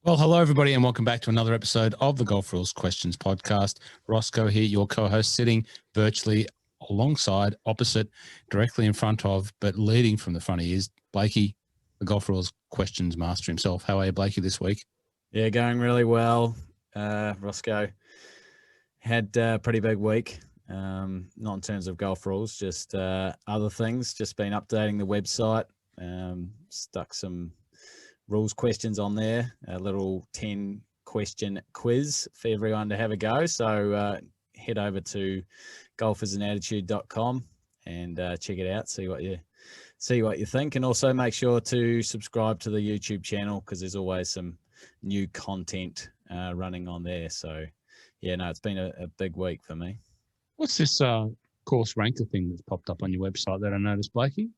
Well, hello, everybody, and welcome back to another episode of the Golf Rules Questions podcast. Roscoe here, your co-host, sitting virtually alongside, opposite, directly in front of, but leading from the front of is Blakey, the Golf Rules Questions master himself. How are you, Blakey, this week? Yeah, going really well. Roscoe had a pretty big week, not in terms of golf rules, just other things. Just been updating the website, stuck some rules questions on there, a little 10-question quiz for everyone to have a go. So head over to golfersandattitude.com and check it out, see what you think, and also make sure to subscribe to the YouTube channel because there's always some new content running on there. So yeah, no, it's been a big week for me. What's this course ranker thing that's popped up on your website that I noticed, Blakey?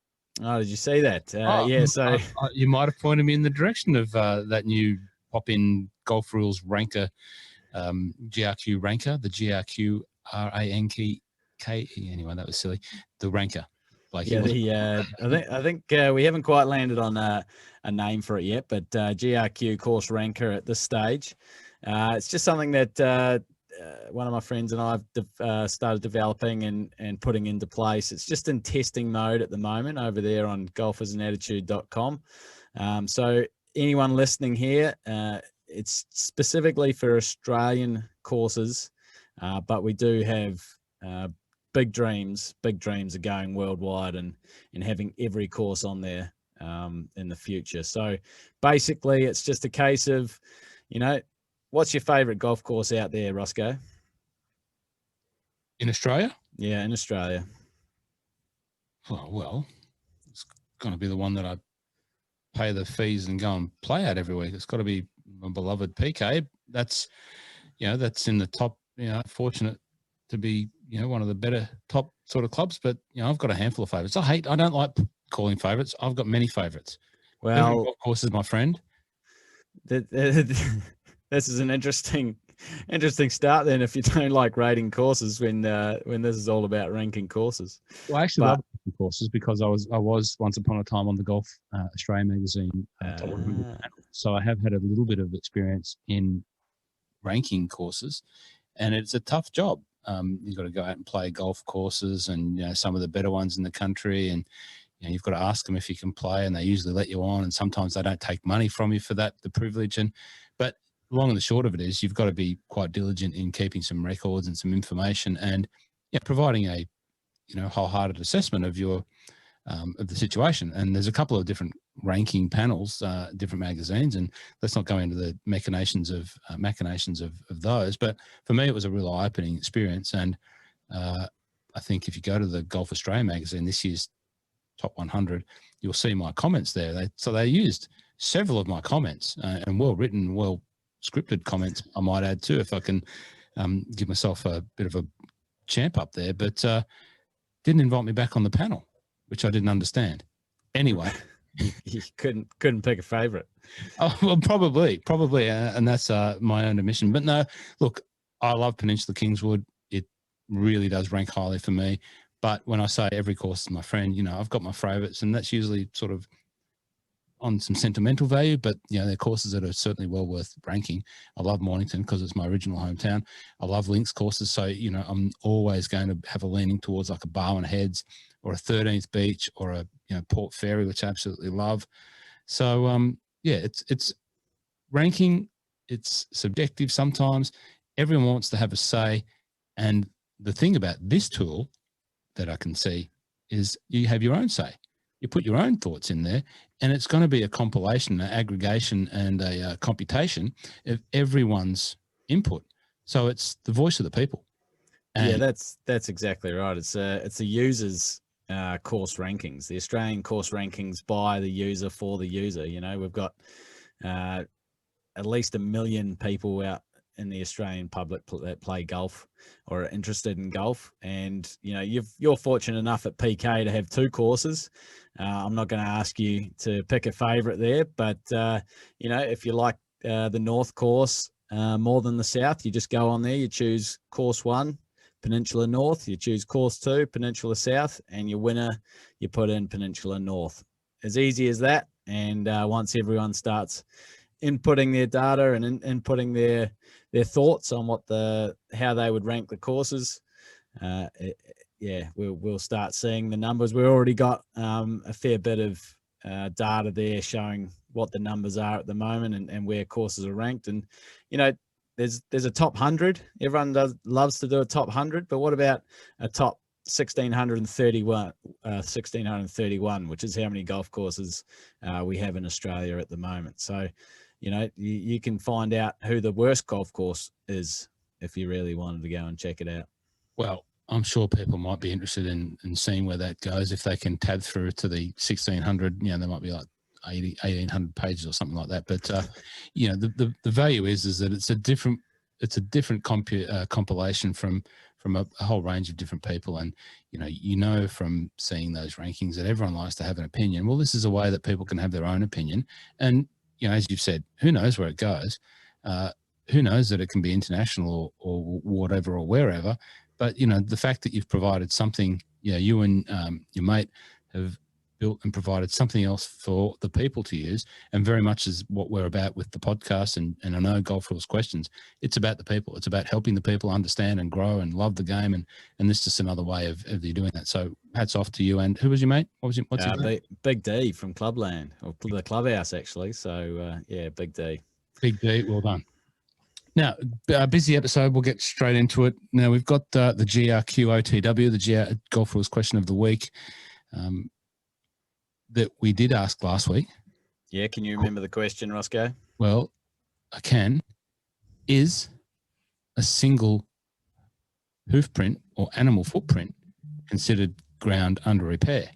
Oh, did you see that? Yeah, so you might have pointed me in the direction of that new pop-in Golf Rules ranker, GRQ ranker, the GRQ RANKE. Anyway, that was silly. The ranker. Blakey, yeah, I think we haven't quite landed on a name for it yet, but GRQ course ranker at this stage. It's just something that one of my friends and I have started developing and putting into place. It's just in testing mode at the moment over there on golfersandattitude.com. So anyone listening here, it's specifically for Australian courses, but we do have big dreams of going worldwide and having every course on there in the future. So basically it's just a case of, what's your favorite golf course out there, Roscoe? In Australia? Yeah, in Australia. Oh, well, it's going to be the one that I pay the fees and go and play at every week. It's got to be my beloved PK. That's in the top, fortunate to be, one of the better top sort of clubs, but, I've got a handful of favorites. I don't like calling favorites. I've got many favorites. Well, golf course is my friend. This is an interesting start then if you don't like rating courses when this is all about ranking courses. Well, I actually love ranking courses because I was once upon a time on the Golf Australia magazine top 100 panel. So I have had a little bit of experience in ranking courses, and it's a tough job. You've got to go out and play golf courses and some of the better ones in the country, and you've got to ask them if you can play, and they usually let you on, and sometimes they don't take money from you for that, the privilege. But long and the short of it is you've got to be quite diligent in keeping some records and some information and providing a wholehearted assessment of your of the situation. And there's a couple of different ranking panels, different magazines, and let's not go into the machinations of those. But for me, it was a real eye-opening experience. And I think if you go to the Golf Australia magazine, this year's top 100, you'll see my comments there. They used several of my comments and well-written, well-scripted comments, I might add too, if I can give myself a bit of a champ up there, but didn't invite me back on the panel, which I didn't understand. Anyway. You couldn't pick a favorite. Oh, well, probably, and that's my own admission. But no, look, I love Peninsula Kingswood. It really does rank highly for me. But when I say every course is my friend, I've got my favorites, and that's usually sort of on some sentimental value, but they're courses that are certainly well worth ranking. I love Mornington because it's my original hometown. I love links courses, so I'm always going to have a leaning towards like a Barwon Heads or a 13th Beach or a Port Fairy, which I absolutely love. So it's ranking. It's subjective sometimes. Everyone wants to have a say, and the thing about this tool that I can see is you have your own say. You put your own thoughts in there, and it's going to be a compilation, an aggregation, and a computation of everyone's input. So it's the voice of the people. And that's exactly right. It's the users' course rankings, the Australian course rankings by the user for the user. We've got at least 1 million people out in the Australian public that play golf or are interested in golf, and you're fortunate enough at PK to have 2 courses. I'm not going to ask you to pick a favorite there, but if you like the North course more than the South, you just go on there, you choose course 1, Peninsula North, you choose course 2, Peninsula South, and your winner, you put in Peninsula North. As easy as that. And once everyone starts inputting their data and inputting their thoughts on how they would rank the courses. We'll start seeing the numbers. We've already got a fair bit of data there showing what the numbers are at the moment and where courses are ranked. And there's a top 100. Everyone loves to do a top 100, but what about a top 1631, which is how many golf courses we have in Australia at the moment. So you can find out who the worst golf course is if you really wanted to go and check it out. Well, I'm sure people might be interested in seeing where that goes. If they can tab through to the 1600, there might be like 1,800 pages or something like that. But the value is that it's a different compilation from a whole range of different people. And from seeing those rankings that everyone likes to have an opinion. Well, this is a way that people can have their own opinion. And as you've said, who knows where it goes? Who knows that it can be international or whatever or wherever. But, the fact that you've provided something, you and your mate have built and provided something else for the people to use, and very much is what we're about with the podcast. And I know Golf Rules Questions, it's about the people. It's about helping the people understand and grow and love the game. And this is just another way of you doing that. So hats off to you. And who was your mate? What's your name? Big D from Clubland, or the clubhouse, actually. So, Big D. Big D, well done. Now, a busy episode. We'll get straight into it. Now, we've got the GRQ OTW, the Golf Rules Question of the Week, that we did ask last week. Yeah, can you remember the question, Roscoe? Well, I can. Is a single hoof print or animal footprint considered ground under repair?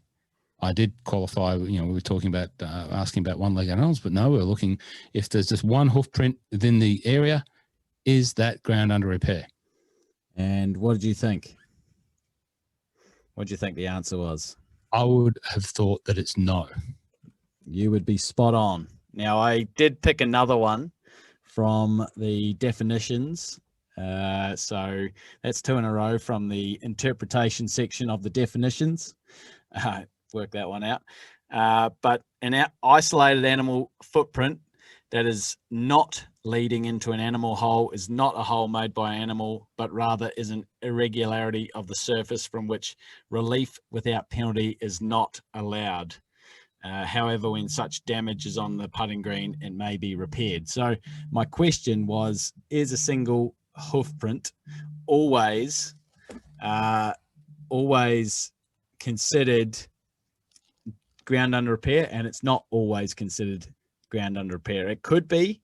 I did qualify, we were talking about asking about one-legged animals, but no, we're looking if there's just one hoof print within the area, is that ground under repair? And what did you think? What do you think the answer was? I would have thought that it's no. You would be spot on. Now, I did pick another one from the definitions. So that's 2 in a row from the interpretation section of the definitions. Work that one out. But an isolated animal footprint that is not leading into an animal hole is not a hole made by an animal, but rather is an irregularity of the surface from which relief without penalty is not allowed. However, when such damage is on the putting green, it may be repaired. So my question was, is a single hoof print always considered ground under repair? And it's not always considered ground under repair. It could be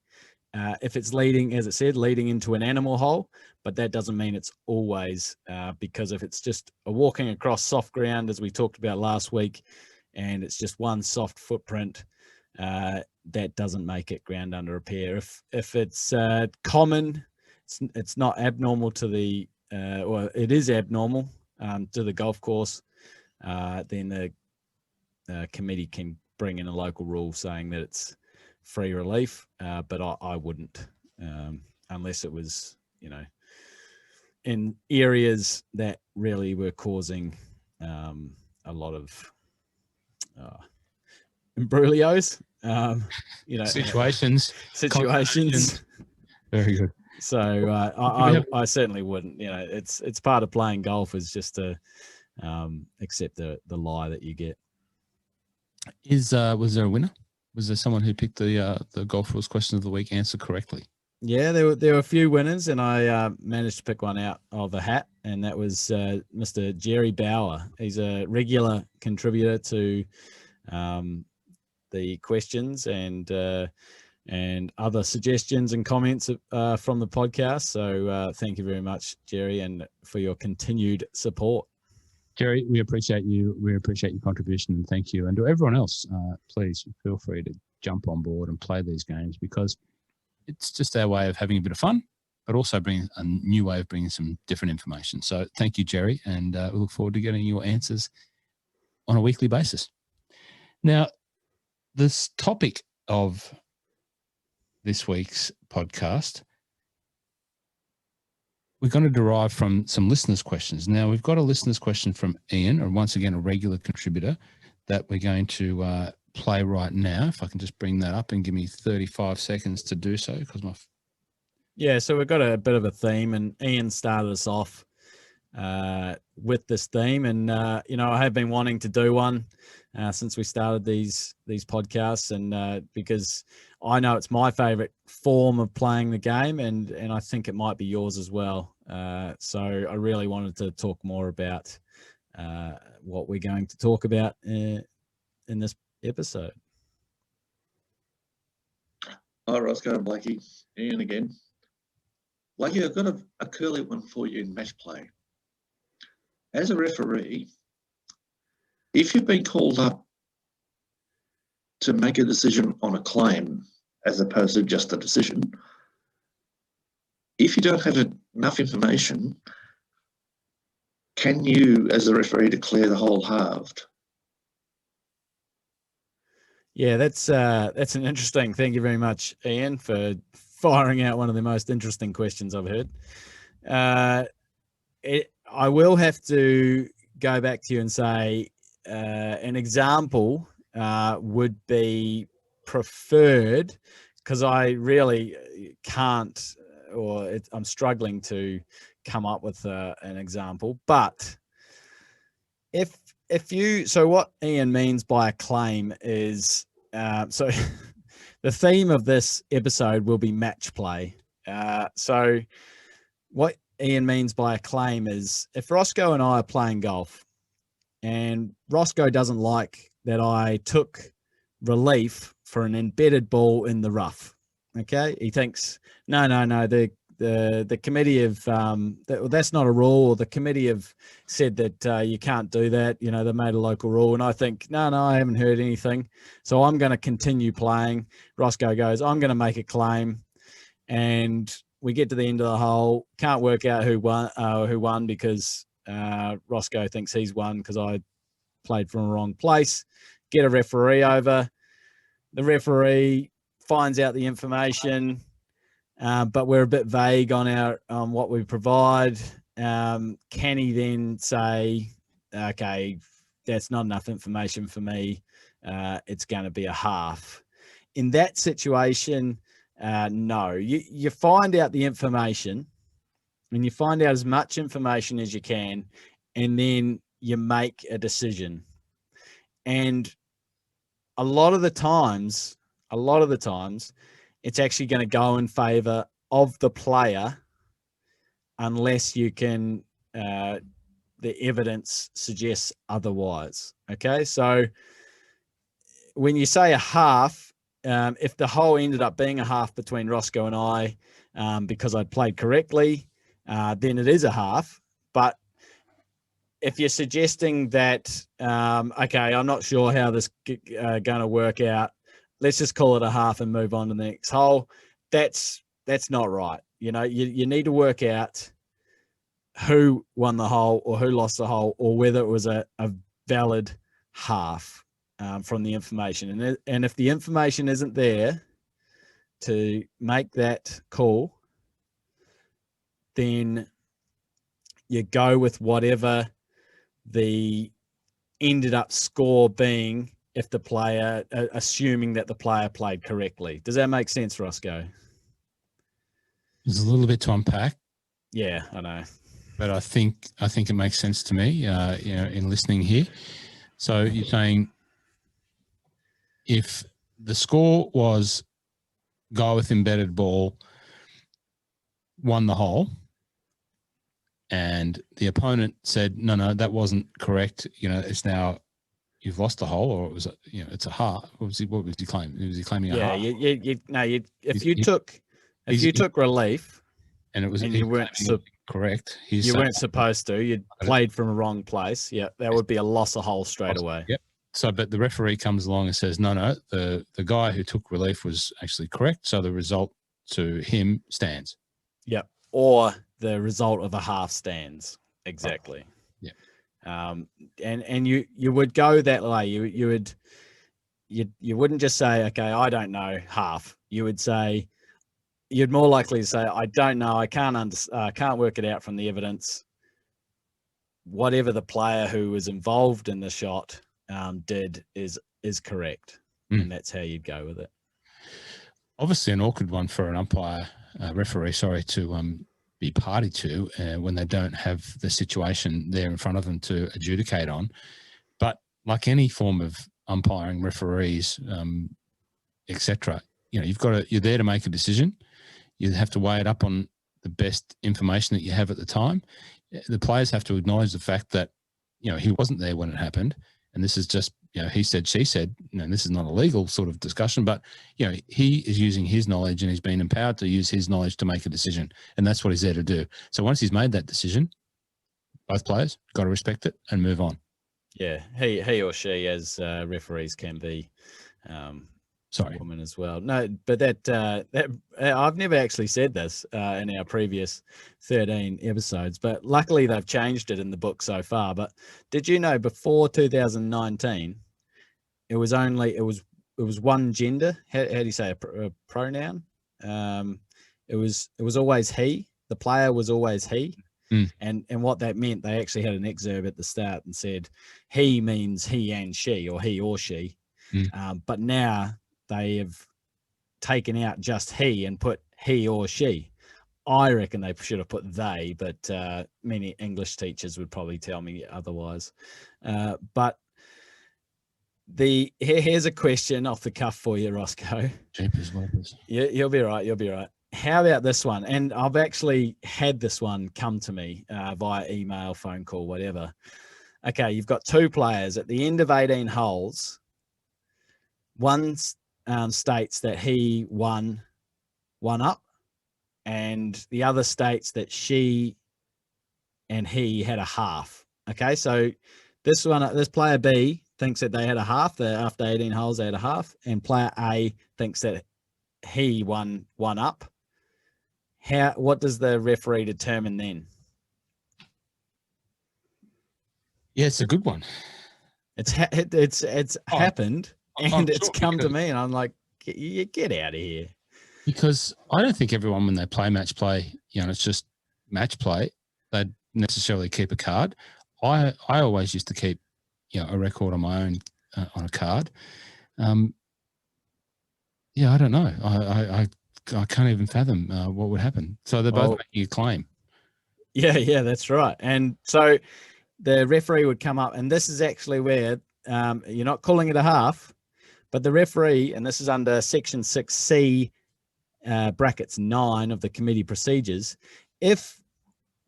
if it's leading, as it said, leading into an animal hole, but that doesn't mean it's always, because if it's just a walking across soft ground, as we talked about last week, and it's just one soft footprint, that doesn't make it ground under repair. If it's common, it's not abnormal to the, or it is abnormal to the golf course, then the committee can bring in a local rule saying that it's free relief, but I wouldn't, unless it was, in areas that really were causing a lot of imbroglios, situations. Very good. So I certainly wouldn't. It's part of playing golf, is just to accept the lie that you get. Was there a winner? Was there someone who picked the Golf Rules Question of the Week answer correctly? Yeah, there were a few winners, and I managed to pick one out of a hat, and that was Mr. Jerry Bauer. He's a regular contributor to the questions and other suggestions and comments from the podcast. So thank you very much, Jerry, and for your continued support. Jerry, we appreciate you. We appreciate your contribution, and thank you. And to everyone else, please feel free to jump on board and play these games, because it's just our way of having a bit of fun, but also bringing a new way of bringing some different information. So thank you, Jerry, and we look forward to getting your answers on a weekly basis. Now, this topic of this week's podcast, we're going to derive from some listeners' questions. Now, we've got a listener's question from Ian, or once again, a regular contributor, that we're going to play right now. If I can just bring that up and give me 35 seconds to do so, because my Yeah, so we've got a bit of a theme, and Ian started us off with this theme, and I have been wanting to do one since we started these podcasts, and because I know it's my favorite form of playing the game, and I think it might be yours as well. So I really wanted to talk more about what we're going to talk about in this episode. Hi, Roscoe and Blakey. Ian again. Blakey, I've got a curly one for you in match play. As a referee, if you've been called up to make a decision on a claim as opposed to just a decision, if you don't have enough information, can you, as a referee, declare the whole halved? Yeah, that's an interesting. Thank you very much, Ian, for firing out one of the most interesting questions I've heard. I will have to go back to you and say an example would be preferred, because I really can't, or I'm struggling to come up with an example. But so what Ian means by a claim is, so the theme of this episode will be match play. So what Ian means by a claim is, if Roscoe and I are playing golf and Roscoe doesn't like that I took relief for an embedded ball in the rough, okay? He thinks, no, the committee have, that's not a rule, or the committee have said that you can't do that. They made a local rule. And I think, no, I haven't heard anything. So I'm going to continue playing. Roscoe goes, I'm going to make a claim. And we get to the end of the hole, can't work out who won because Roscoe thinks he's won because I played from the wrong place. Get a referee over. The referee finds out the information, but we're a bit vague on what we provide. Can he then say, okay, that's not enough information for me, it's going to be a half? In that situation, no. You find out the information, and you find out as much information as you can, and then you make a decision. And a lot of the times, it's actually going to go in favor of the player unless you can, the evidence suggests otherwise. Okay, so when you say a half, if the hole ended up being a half between Roscoe and I, because I'd played correctly, then it is a half. But if you're suggesting that, okay, I'm not sure how this going to work out, let's just call it a half and move on to the next hole, that's not right. You need to work out who won the hole or who lost the hole, or whether it was a valid half from the information. And if the information isn't there to make that call, then you go with whatever the ended up score being, if the player, assuming that the player played correctly. Does that make sense, Roscoe? There's a little bit to unpack. Yeah, I know. But I think it makes sense to me, in listening here. So you're saying if the score was guy with embedded ball won the hole, and the opponent said, no, that wasn't correct. it's now you've lost the hole, or it was, it's a half. What was he claiming? Was he claiming a half? If you took relief, and it was, and you weren't correct. You weren't supposed to. You'd played from a wrong place. Yeah, that would be a loss of hole straight away. Yep. So, but the referee comes along and says, no, the guy who took relief was actually correct. So the result to him stands. Yep. Or the result of a half stands. Exactly. Yeah. And you would go that way. You wouldn't just say, okay, I don't know, half. You'd more likely to say, I don't know, I can't work it out from the evidence. Whatever the player who was involved in the shot did is correct. and that's how you'd go with it. Obviously, an awkward one for an umpire, referee, to be party to when they don't have the situation there in front of them to adjudicate on. But like any form of umpiring, referees, etc., you're there to make a decision. You have to weigh it up on the best information that you have at the time. The players have to acknowledge the fact that, he wasn't there when it happened. And this is just, he said, she said, this is not a legal sort of discussion, but, he is using his knowledge and he's been empowered to use his knowledge to make a decision. And that's what he's there to do. So once he's made that decision, both players got to respect it and move on. Yeah. He or she, as referees, can be women as well. No, but that I've never actually said this in our previous 13 episodes, but luckily they've changed it in the book so far. But did you know before 2019, it was one gender? How do you say a pronoun? It was always he. The player was always he. And what that meant, they actually had an excerpt at the start and said he means he and she, or he or she. But now they have taken out just he and put he or she. I reckon they should have put they, but many English teachers would probably tell me otherwise. But here's a question off the cuff for you, Roscoe. Jeepers wipers. Yeah, you'll be right. You'll be right. How about this one? And I've actually had this one come to me via email, phone call, whatever. Okay, you've got two players at the end of 18 holes. One states that he won up, and the other states that she and he had a half. Okay, so this player B thinks that they had a half. After 18 holes, they had a half, and player A thinks that he won up. What does the referee determine then? Yeah, it's a good one. It's happened, and it's come to me, and I'm like, get out of here. Because I don't think everyone, when they play match play, it's just match play, they'd necessarily keep a card. I always used to keep, a record on my own on a card. I don't know. I can't even fathom what would happen. So they're both making a claim. Yeah, that's right. And so the referee would come up, and this is actually where you're not calling it a half, but the referee, and this is under Section 6C, brackets 9 of the committee procedures, if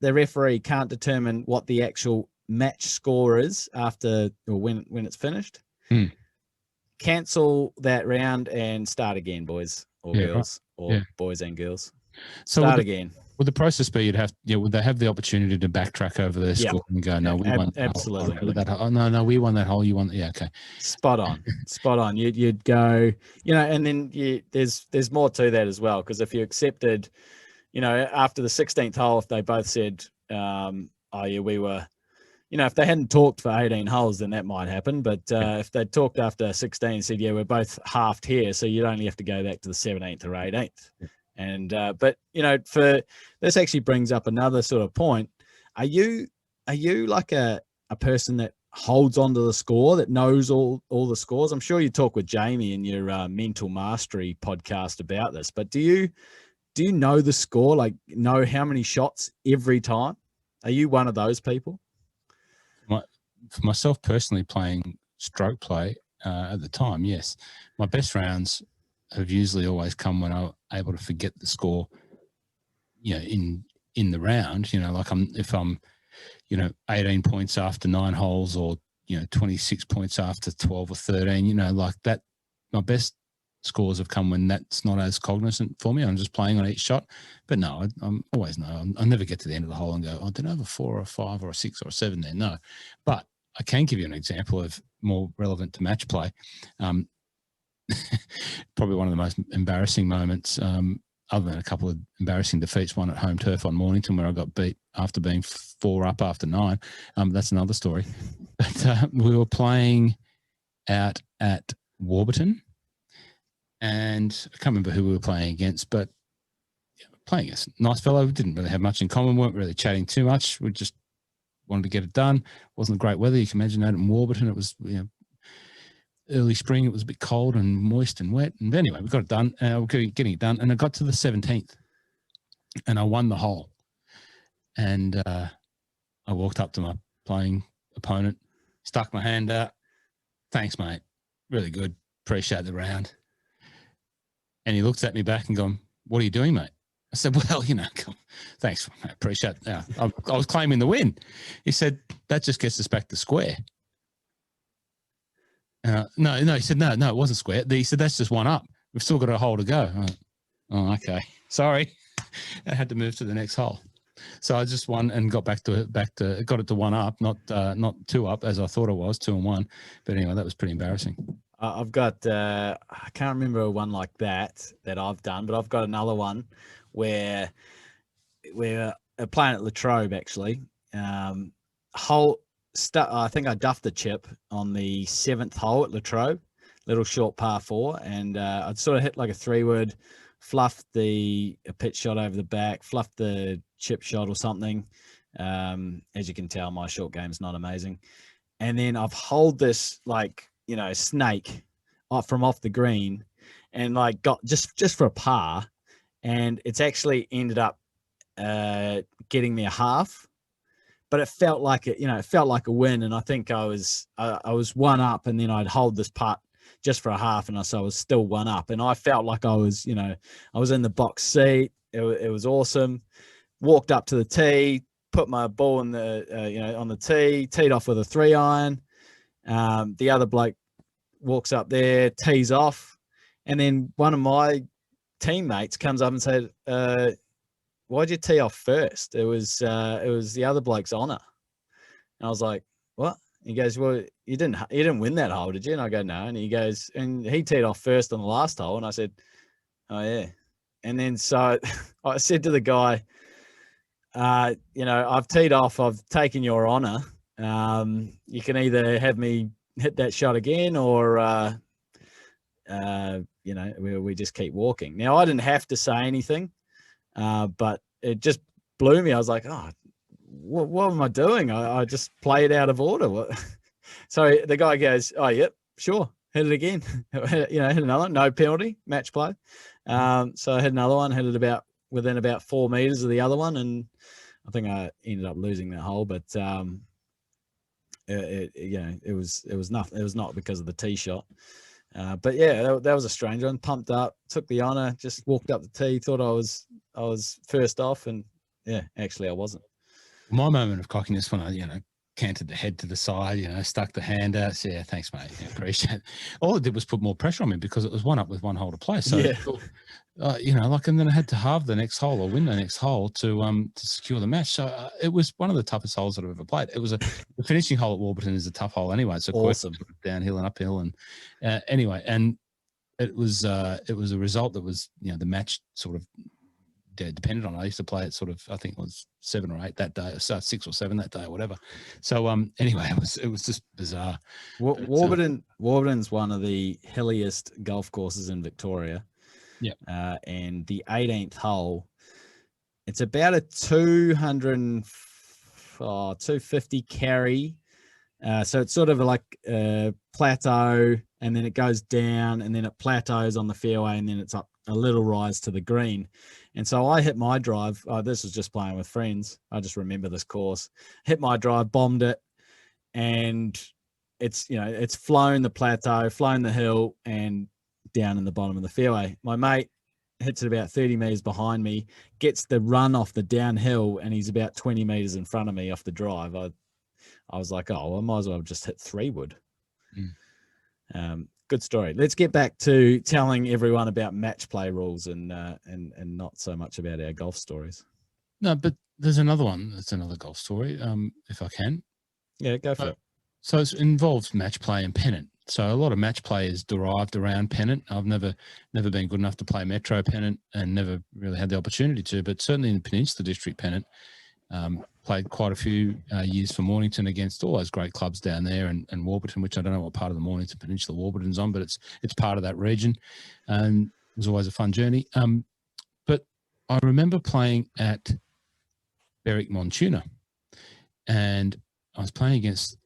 the referee can't determine what the actual match score is after or when it's finished, cancel that round and start again, boys or girls, or boys and girls. So start again. Would the process be would they have the opportunity to backtrack over their score and go, no, we won absolutely no, we won that hole, you won, okay. Spot on. You'd go, and then there's more to that as well, because if you accepted, after the 16th hole, if they both said, we were, if they hadn't talked for 18 holes, then that might happen. But if they talked after 16 and said, we're both halved here, so you'd only have to go back to the 17th or 18th. And but for this actually brings up another sort of point. Are you like a person that holds on to the score, that knows all the scores? I'm sure you talk with Jamie in your mental mastery podcast about this, but do you know the score, like know how many shots every time? Are you one of those people? For myself personally, playing stroke play at the time, yes. My best rounds have usually always come when I'm able to forget the score, in the round, if I'm 18 points after 9 holes, or 26 points after 12 or 13, like that. My best scores have come when that's not as cognizant for me. I'm just playing on each shot. But no, I'm always I never get to the end of the hole and go, I don't have a 4 or a 5 or a 6 or a 7 there. No, but I can give you an example of more relevant to match play. Probably one of the most embarrassing moments, other than a couple of embarrassing defeats, one at home turf on Mornington where I got beat after being 4 up after 9. That's another story. But we were playing out at Warburton, and I can't remember who we were playing against, but playing against a nice fellow. We didn't really have much in common, weren't really chatting too much. We just wanted to get it done. It wasn't great weather. You can imagine that in Warburton. It was, early spring. It was a bit cold and moist and wet. And anyway, we got it done. We're getting it done. And I got to the 17th and I won the hole. And I walked up to my playing opponent, stuck my hand out. Thanks, mate. Really good. Appreciate the round. And he looks at me back and going, what are you doing, mate? I said, well, thanks, mate. Appreciate it. I was claiming the win. He said, that just gets us back to square. No, he said, no, it wasn't square. He said, that's just one up. We've still got a hole to go. Oh, okay. Sorry. I had to move to the next hole. So I just won and got got it to one up, not two up as I thought it was, 2 and 1. But anyway, that was pretty embarrassing. I've got, I can't remember one like that I've done, but I've got another one where we're playing at Latrobe actually. I think I duffed the chip on the 7th hole at Latrobe, little short par 4, and I'd sort of hit like a 3-wood, fluffed a pitch shot over the back, fluffed the chip shot or something. As you can tell, my short game is not amazing. And then I've holed this snake from off the green and got just for a par, and it's actually ended up getting me a half, but it felt like a win. And I think I was 1 up, and then I'd hold this putt just for a half, and so I was still 1 up, and I felt like I was in the box seat. It was awesome. Walked up to the tee, put my ball in on the tee, teed off with a 3-iron. The other bloke walks up there, tees off, and then one of my teammates comes up and said, why'd you tee off first? It was the other bloke's honor. And I was like, what? He goes, well, you didn't win that hole, did you? And I go, no. And he goes, and he teed off first on the last hole. And I said, oh yeah. And then so I said to the guy, I've teed off, I've taken your honor. You can either have me hit that shot again, or we just keep walking. Now I didn't have to say anything, but it just blew me. I was like, oh, what am I doing? I just played out of order. So the guy goes, oh yep, sure, hit it again. Hit another, no penalty, match play. So I hit another one, hit it within about 4 meters of the other one, and I think I ended up losing that hole, but it was nothing. It was not because of the tee shot. But yeah, that was a strange one. Pumped up, took the honor, just walked up the tee, thought I was first off, and yeah, actually I wasn't. My moment of cockiness when I, canted the head to the side, stuck the hand out. So, yeah, thanks, mate. Yeah, appreciate it. All it did was put more pressure on me because it was 1 up with 1 hole to play. So, yeah. And then I had to halve the next hole or win the next hole to secure the match. So it was one of the toughest holes that I've ever played. It was the finishing hole at Warburton is a tough hole anyway. So awesome. Downhill and uphill, and anyway, and it was a result that was the match sort of depended on. I used to play it sort of, I think it was 7 or 8 that day, or 6 or 7 that day, or whatever. So anyway, it was just bizarre. Warburton's one of the hilliest golf courses in Victoria. Yeah. And the 18th hole, it's about a 250 carry. So it's sort of like a plateau, and then it goes down, and then it plateaus on the fairway, and then it's up a little rise to the green. And so I hit my drive. This was just playing with friends. I just remember this course. Hit my drive, bombed it, and it's flown the plateau, flown the hill, and down in the bottom of the fairway. My mate hits it about 30 meters behind me, gets the run off the downhill, and he's about 20 meters in front of me off the drive. I was like, oh, I might as well have just hit 3-wood. Good story. Let's get back to telling everyone about match play rules and not so much about our golf stories. No, but there's another one. That's another golf story, if I can. Yeah, go for it. So it involves match play and Pennant. So a lot of match play is derived around Pennant. I've never been good enough to play Metro Pennant and never really had the opportunity to, but certainly in Peninsula District Pennant, played quite a few years for Mornington against all those great clubs down there, and Warburton, which I don't know what part of the Mornington Peninsula Warburton's on, but it's part of that region. And it was always a fun journey. But I remember playing at Berwick Montuna, and I was playing against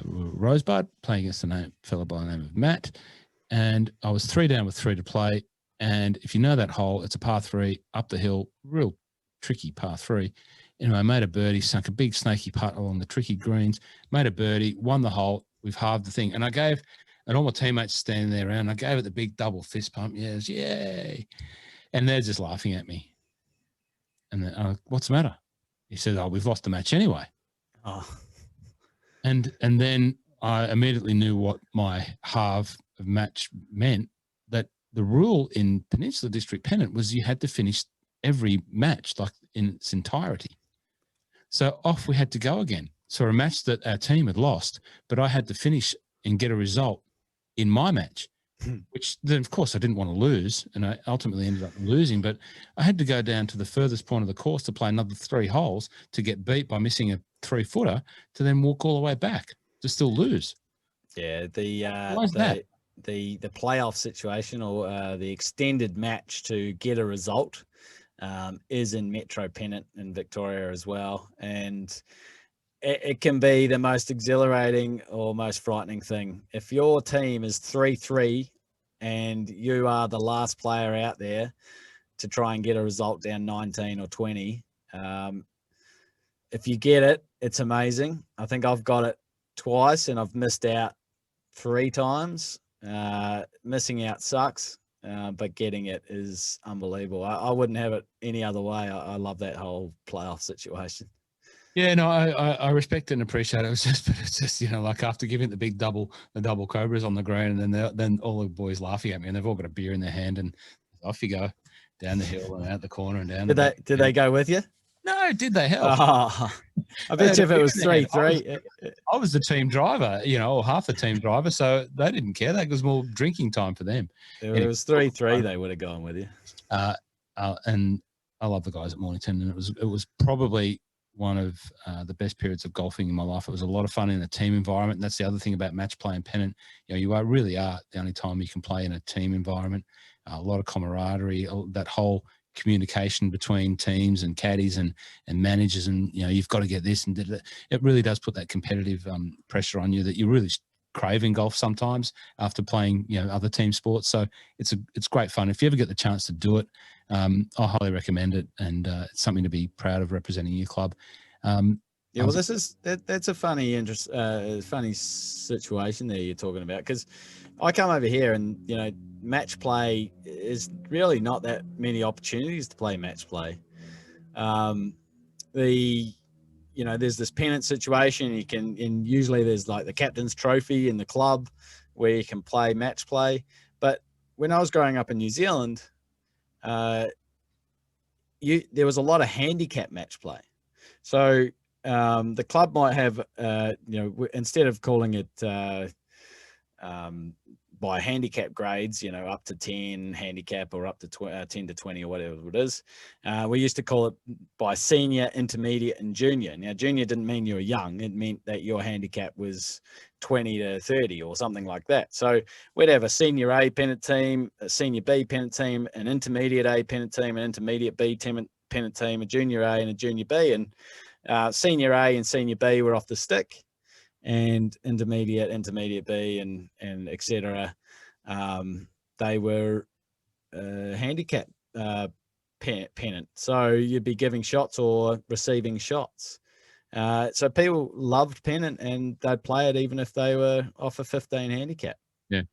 Rosebud, playing against a fellow by the name of Matt, and I was 3 down with 3 to play. And if you know that hole, it's a par 3 up the hill, real tricky par 3. Anyway, I made a birdie, sunk a big snaky putt along the tricky greens, made a birdie, won the hole. We've halved the thing. And all my teammates standing there around, I gave it the big double fist pump. Yes, yay. And they're just laughing at me. And then, what's the matter? He said, oh, we've lost the match anyway. Oh. And then I immediately knew what my halve of match meant, that the rule in Peninsula District Pennant was you had to finish every match like in its entirety. So off we had to go again. So a match that our team had lost, but I had to finish and get a result in my match, which then, of course, I didn't want to lose, and I ultimately ended up losing. But I had to go down to the furthest point of the course to play another 3 holes to get beat by missing a 3-footer to then walk all the way back to still lose. Yeah, Why is that? The playoff situation or the extended match to get a result is in Metro Pennant in Victoria as well, and it can be the most exhilarating or most frightening thing. If your team is 3-3 and you are the last player out there to try and get a result down 19 or 20, if you get it, it's amazing. I think I've got it twice and I've missed out 3 times. Missing out sucks, but getting it is unbelievable. I wouldn't have it any other way. I love that whole playoff situation. Yeah, no, I respect and appreciate it. It's just, you know, like after giving the double cobras on the ground, and then all the boys laughing at me, and they've all got a beer in their hand, and off you go down the hill and out the corner and down. Did they go with you? No, did they help? Oh, I bet you if it was 3-3, I was the team driver, you know, or half the team driver, so they didn't care. That was more drinking time for them. If it was 3-3, they would have gone with you. And I love the guys at Mornington, and it was probably one of the best periods of golfing in my life. It was a lot of fun in a team environment. And that's the other thing about match play and Pennant. You know, you really are the only time you can play in a team environment. A lot of camaraderie, that whole communication between teams and caddies and managers, and you know, you've got to get this, and it really does put that competitive pressure on you that you really crave in golf sometimes after playing, you know, other team sports. So it's great fun. If you ever get the chance to do it, I highly recommend it, and it's something to be proud of representing your club. Yeah, well, that's a funny situation there you're talking about, because I come over here and, you know, match play is really not that many opportunities to play match play. You know, there's this pennant situation, and usually there's like the captain's trophy in the club where you can play match play. But when I was growing up in New Zealand, there was a lot of handicap match play. So the club might have, you know, instead of calling it by handicap grades, you know, up to 10 handicap or up to 10 to 20 or whatever it is, we used to call it by senior, intermediate, and junior. Now, junior didn't mean you were young. It meant that your handicap was 20 to 30 or something like that. So we'd have a senior A pennant team, a senior B pennant team, an intermediate A pennant team, an intermediate B pennant team, a junior A and a junior B. And senior A and senior B were off the stick, and intermediate B and etc. They were handicap pennant. So you'd be giving shots or receiving shots. So people loved pennant, and they'd play it even if they were off a 15 handicap. Yeah.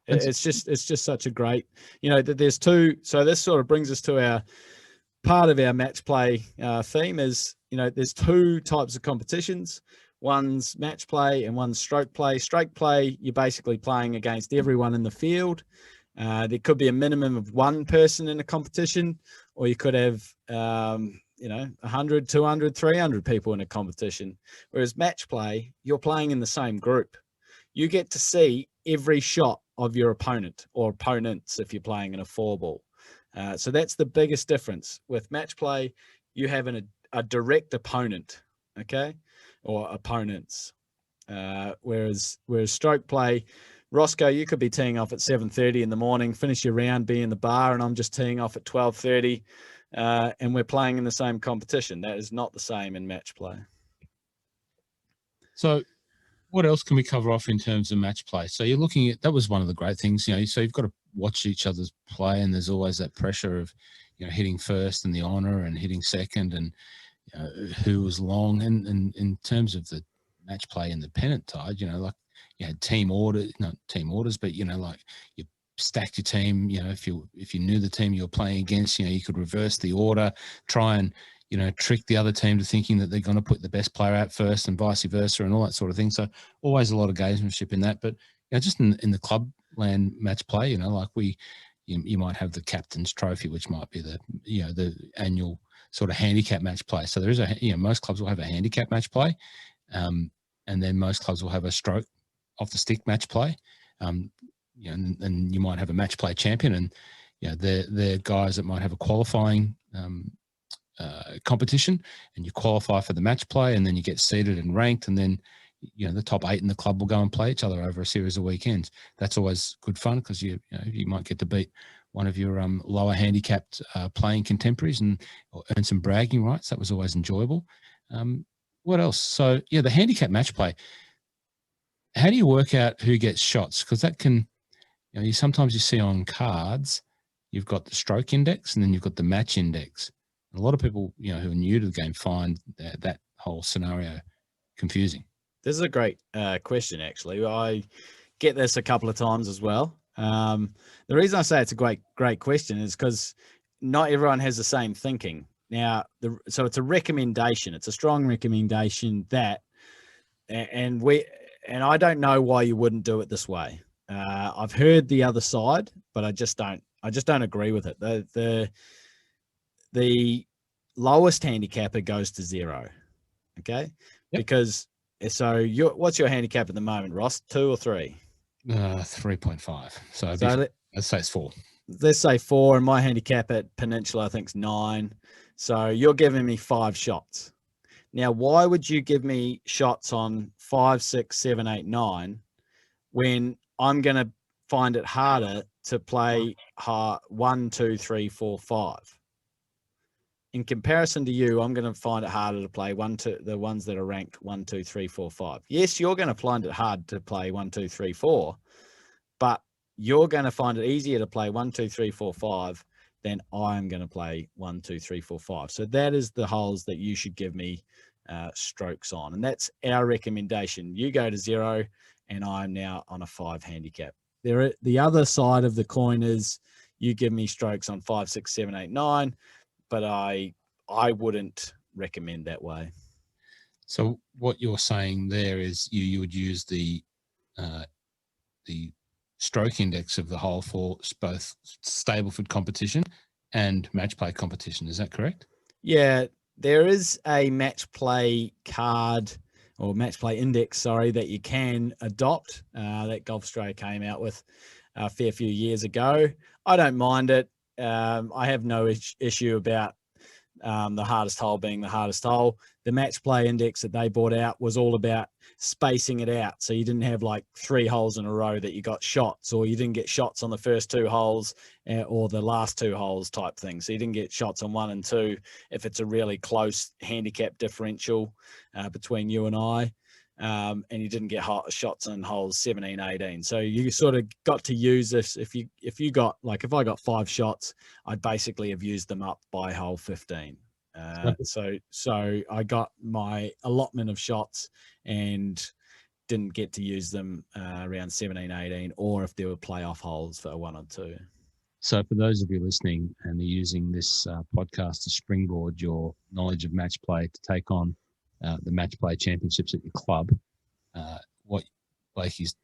It's just such a great, you know, that there's two. So this sort of brings us to our part of our match play theme is, you know, there's 2 types of competitions. One's match play and one's stroke play. Stroke play, you're basically playing against everyone in the field. There could be a minimum of 1 person in a competition, or you could have, you know, 100, 200, 300 people in a competition. Whereas match play, you're playing in the same group. You get to see every shot of your opponent or opponents if you're playing in a 4-ball. So that's the biggest difference. With match play, you have a direct opponent, okay, or opponents. Whereas stroke play, Roscoe, you could be teeing off at 7:30 in the morning, finish your round, be in the bar, and I'm just teeing off at 12:30, and we're playing in the same competition. That is not the same in match play. So what else can we cover off in terms of match play? So you're looking at, that was one of the great things, so you've got to watch each other's play, and there's always that pressure of, hitting first and the honour and hitting second, and who was long. And in terms of the match play in the Pennant tide, like you had team orders, not team orders, but, like you stacked your team, if you knew the team you were playing against, you could reverse the order, try and, trick the other team to thinking that they're going to put the best player out first and vice versa and all that sort of thing. So always a lot of gamesmanship in that. But just in the clubland match play, like you might have the captain's trophy, which might be the annual sort of handicap match play. So there is most clubs will have a handicap match play, and then most clubs will have a stroke off the stick match play. And you might have a match play champion, and they're guys that might have a qualifying competition, and you qualify for the match play, and then you get seeded and ranked, and then the top 8 in the club will go and play each other over a series of weekends. That's always good fun, because you might get to beat one of your lower handicapped playing contemporaries and earn some bragging rights. That was always enjoyable. What else? So the handicap match play. How do you work out who gets shots? Because that can, sometimes you see on cards, you've got the stroke index and then you've got the match index. And a lot of people, who are new to the game find that whole scenario confusing. This is a great question, actually. I get this a couple of times as well. The reason I say it's a great question is because not everyone has the same thinking. Now, so it's a recommendation. It's a strong recommendation that, and I don't know why you wouldn't do it this way. I've heard the other side, but I just don't agree with it. The lowest handicapper goes to 0. Okay. Yep. Because what's your handicap at the moment, Ross? 2 or 3? 3.5. So let's say it's 4. Let's say 4, and my handicap at Peninsula I think is 9. So you're giving me 5 shots. Now, why would you give me shots on 5, 6, 7, 8, 9 when I'm going to find it harder to play 1, 2, 3, 4, 5? In comparison to you, I'm going to find it harder to play the ones that are ranked 1, 2, 3, 4, 5. Yes, you're going to find it hard to play 1, 2, 3, 4, but you're going to find it easier to play 1, 2, 3, 4, 5 than I'm going to play 1, 2, 3, 4, 5. So that is the holes that you should give me strokes on, and that's our recommendation. You go to 0, and I'm now on a 5 handicap. The other side of the coin is you give me strokes on 5, 6, 7, 8, 9. But I wouldn't recommend that way. So what you're saying there is you would use the stroke index of the hole for both Stableford competition and match play competition. Is that correct? Yeah, there is a match play card or match play index, sorry, that you can adopt that Golf Australia came out with a fair few years ago. I don't mind it. I have no issue about the hardest hole being the hardest hole. The match play index that they brought out was all about spacing it out. So you didn't have like 3 holes in a row that you got shots, or you didn't get shots on the first 2 holes or the last 2 holes type thing. So you didn't get shots on 1 and 2 if it's a really close handicap differential between you and I. And you didn't get shots on holes 17, 18. So you sort of got to use this. If I got 5 shots, I'd basically have used them up by hole 15. So I got my allotment of shots and didn't get to use them around 17, 18, or if there were playoff holes for 1 or 2. So for those of you listening and are using this podcast to springboard your knowledge of match play to take on the match play championships at your club, what Blakey's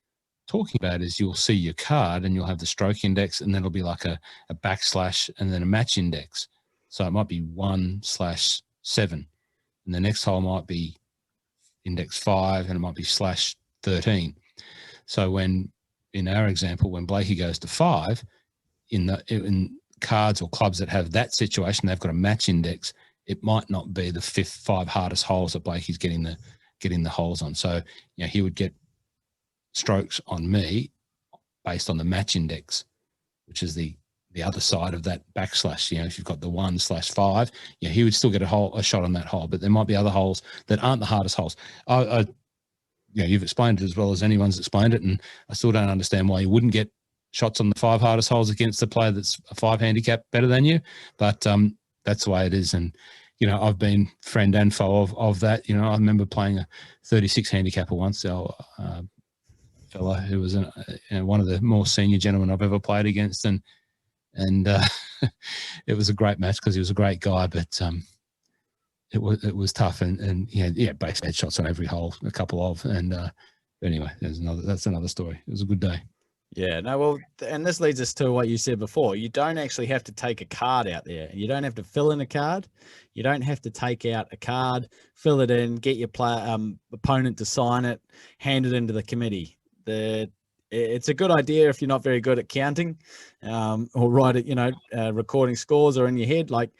talking about is you'll see your card and you'll have the stroke index, and then it'll be like a backslash and then a match index. So it might be 1/7, and the next hole might be index 5, and it might be /13. So in our example, when Blakey goes to 5, in cards or clubs that have that situation, they've got a match index. It might not be the 5 hardest holes that Blakey's getting the holes on. So, he would get strokes on me based on the match index, which is the other side of that backslash. If you've got the 1/5, he would still get a shot on that hole, but there might be other holes that aren't the hardest holes. you've explained it as well as anyone's explained it, and I still don't understand why you wouldn't get shots on the 5 hardest holes against a player that's a 5 handicap better than you. But that's the way it is. And, I've been friend and foe of that. I remember playing a 36 handicapper once, a fella who was one of the more senior gentlemen I've ever played against. And it was a great match because he was a great guy, but it was tough. And basically had shots on every hole, a couple of. And anyway, that's another story. It was a good day. Yeah, no, well, and this leads us to what you said before. You don't actually have to take a card out there. You don't have to fill in a card. You don't have to take out a card, fill it in, get your opponent to sign it, hand it into the committee. It's a good idea if you're not very good at counting or write it, recording scores or in your head. Like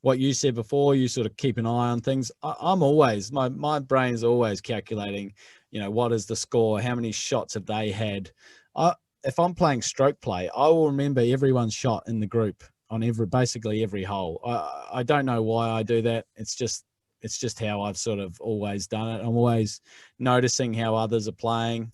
what you said before, you sort of keep an eye on things. I'm always, my brain's always calculating, what is the score? How many shots have they had? If I'm playing stroke play, I will remember everyone's shot in the group on basically every hole. I don't know why I do that. It's just how I've sort of always done it. I'm always noticing how others are playing,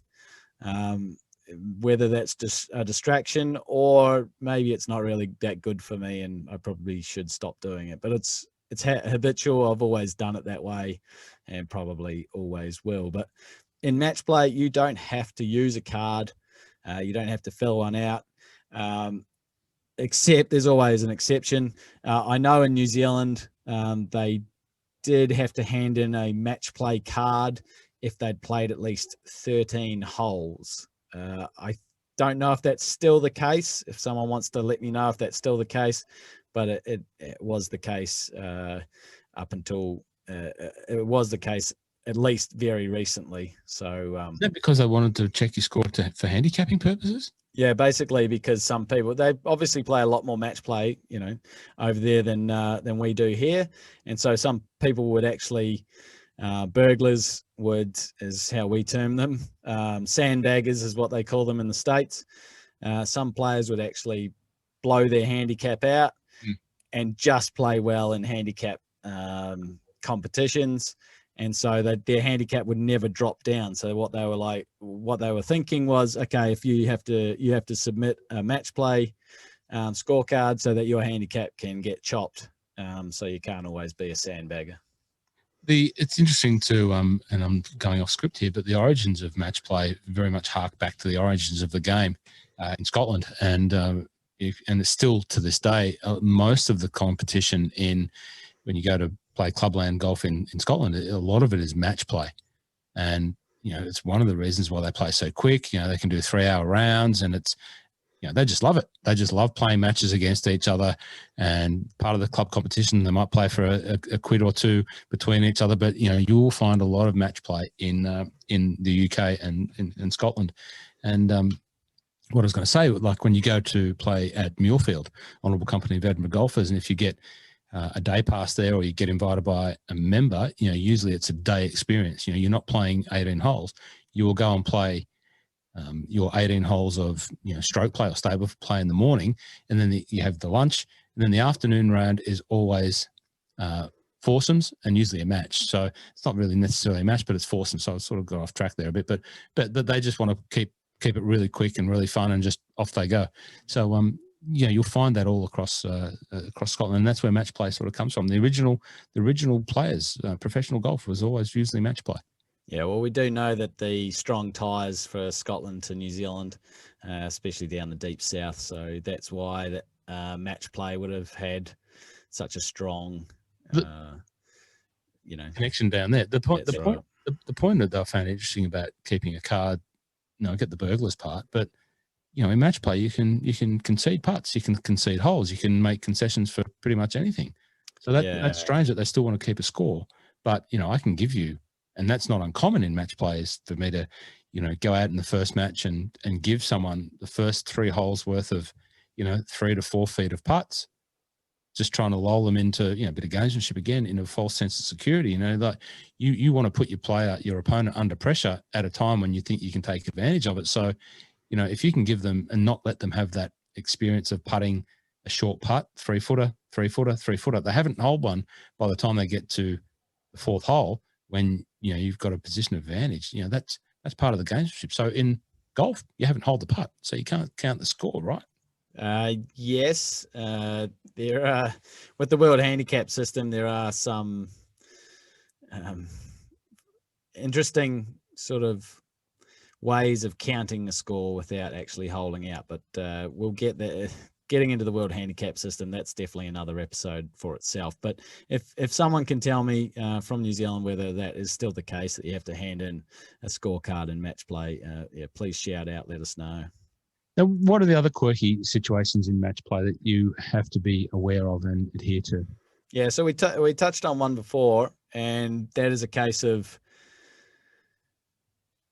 whether that's just a distraction or maybe it's not really that good for me and I probably should stop doing it. But it's habitual. I've always done it that way and probably always will. But in match play, you don't have to use a card. You don't have to fill one out, except there's always an exception. I know in New Zealand, they did have to hand in a match play card if they'd played at least 13 holes. I don't know if that's still the case. If someone wants to let me know if that's still the case, but it was the case up until it was the case at least very recently. So is that because they wanted to check your score for handicapping purposes? Yeah, basically because some people, they obviously play a lot more match play, over there than we do here. And so some people would actually, burglars is how we term them. Sandbaggers is what they call them in the States. Some players would actually blow their handicap out and just play well in handicap competitions. And so their handicap would never drop down. So what they were thinking was, okay, if you have to submit a match play scorecard so that your handicap can get chopped. So you can't always be a sandbagger. It's interesting to, and I'm going off script here, but the origins of match play very much hark back to the origins of the game in Scotland, and it's still to this day most of the competition when you go to play clubland golf in Scotland, a lot of it is match play. And, it's one of the reasons why they play so quick. They can do 3-hour rounds and it's, they just love it. They just love playing matches against each other, and part of the club competition, they might play for a quid or two between each other. But, you will find a lot of match play in the UK and in Scotland. And what I was going to say, like when you go to play at Muirfield, Honourable Company of Edinburgh Golfers, and if you get a day pass there or you get invited by a member, usually it's a day experience. You're not playing 18 holes. You will go and play your 18 holes of, stroke play or stable play in the morning, and then you have the lunch, and then the afternoon round is always foursomes and usually a match. So it's not really necessarily a match, but it's foursomes. So I sort of got off track there a bit, but they just want to keep it really quick and really fun and just off they go. So, you'll find that all across Scotland, and that's where match play sort of comes from. The original players, professional golf was always usually match play. Yeah, well, we do know that the strong ties for Scotland to New Zealand, especially down the deep south, so that's why that match play would have had such a strong, connection down there. The point that I found interesting about keeping a card, I get the burglars part, but in match play, you can concede putts, you can concede holes, you can make concessions for pretty much anything. So that's strange that they still want to keep a score. But, I can give you, and that's not uncommon in match play, is for me to, go out in the first match and give someone the first 3 holes worth of, 3 to 4 feet of putts, just trying to lull them into, a bit of gamesmanship again, into a false sense of security. Like you want to put your opponent under pressure at a time when you think you can take advantage of it. So, if you can give them and not let them have that experience of putting a short putt, 3-footer, 3-footer, 3-footer, they haven't holed one by the time they get to the 4th hole when, you've got a position of advantage. That's part of the gamesmanship. So in golf, you haven't hold the putt, so you can't count the score, right? Yes. There are, with the World Handicap system, there are some interesting sort of ways of counting the score without actually holding out. But we'll get there. Getting into the World Handicap system, that's definitely another episode for itself. But if someone can tell me from New Zealand whether that is still the case, that you have to hand in a scorecard in match play, please shout out, let us know. Now, what are the other quirky situations in match play that you have to be aware of and adhere to? Yeah, so we touched on one before, and that is a case of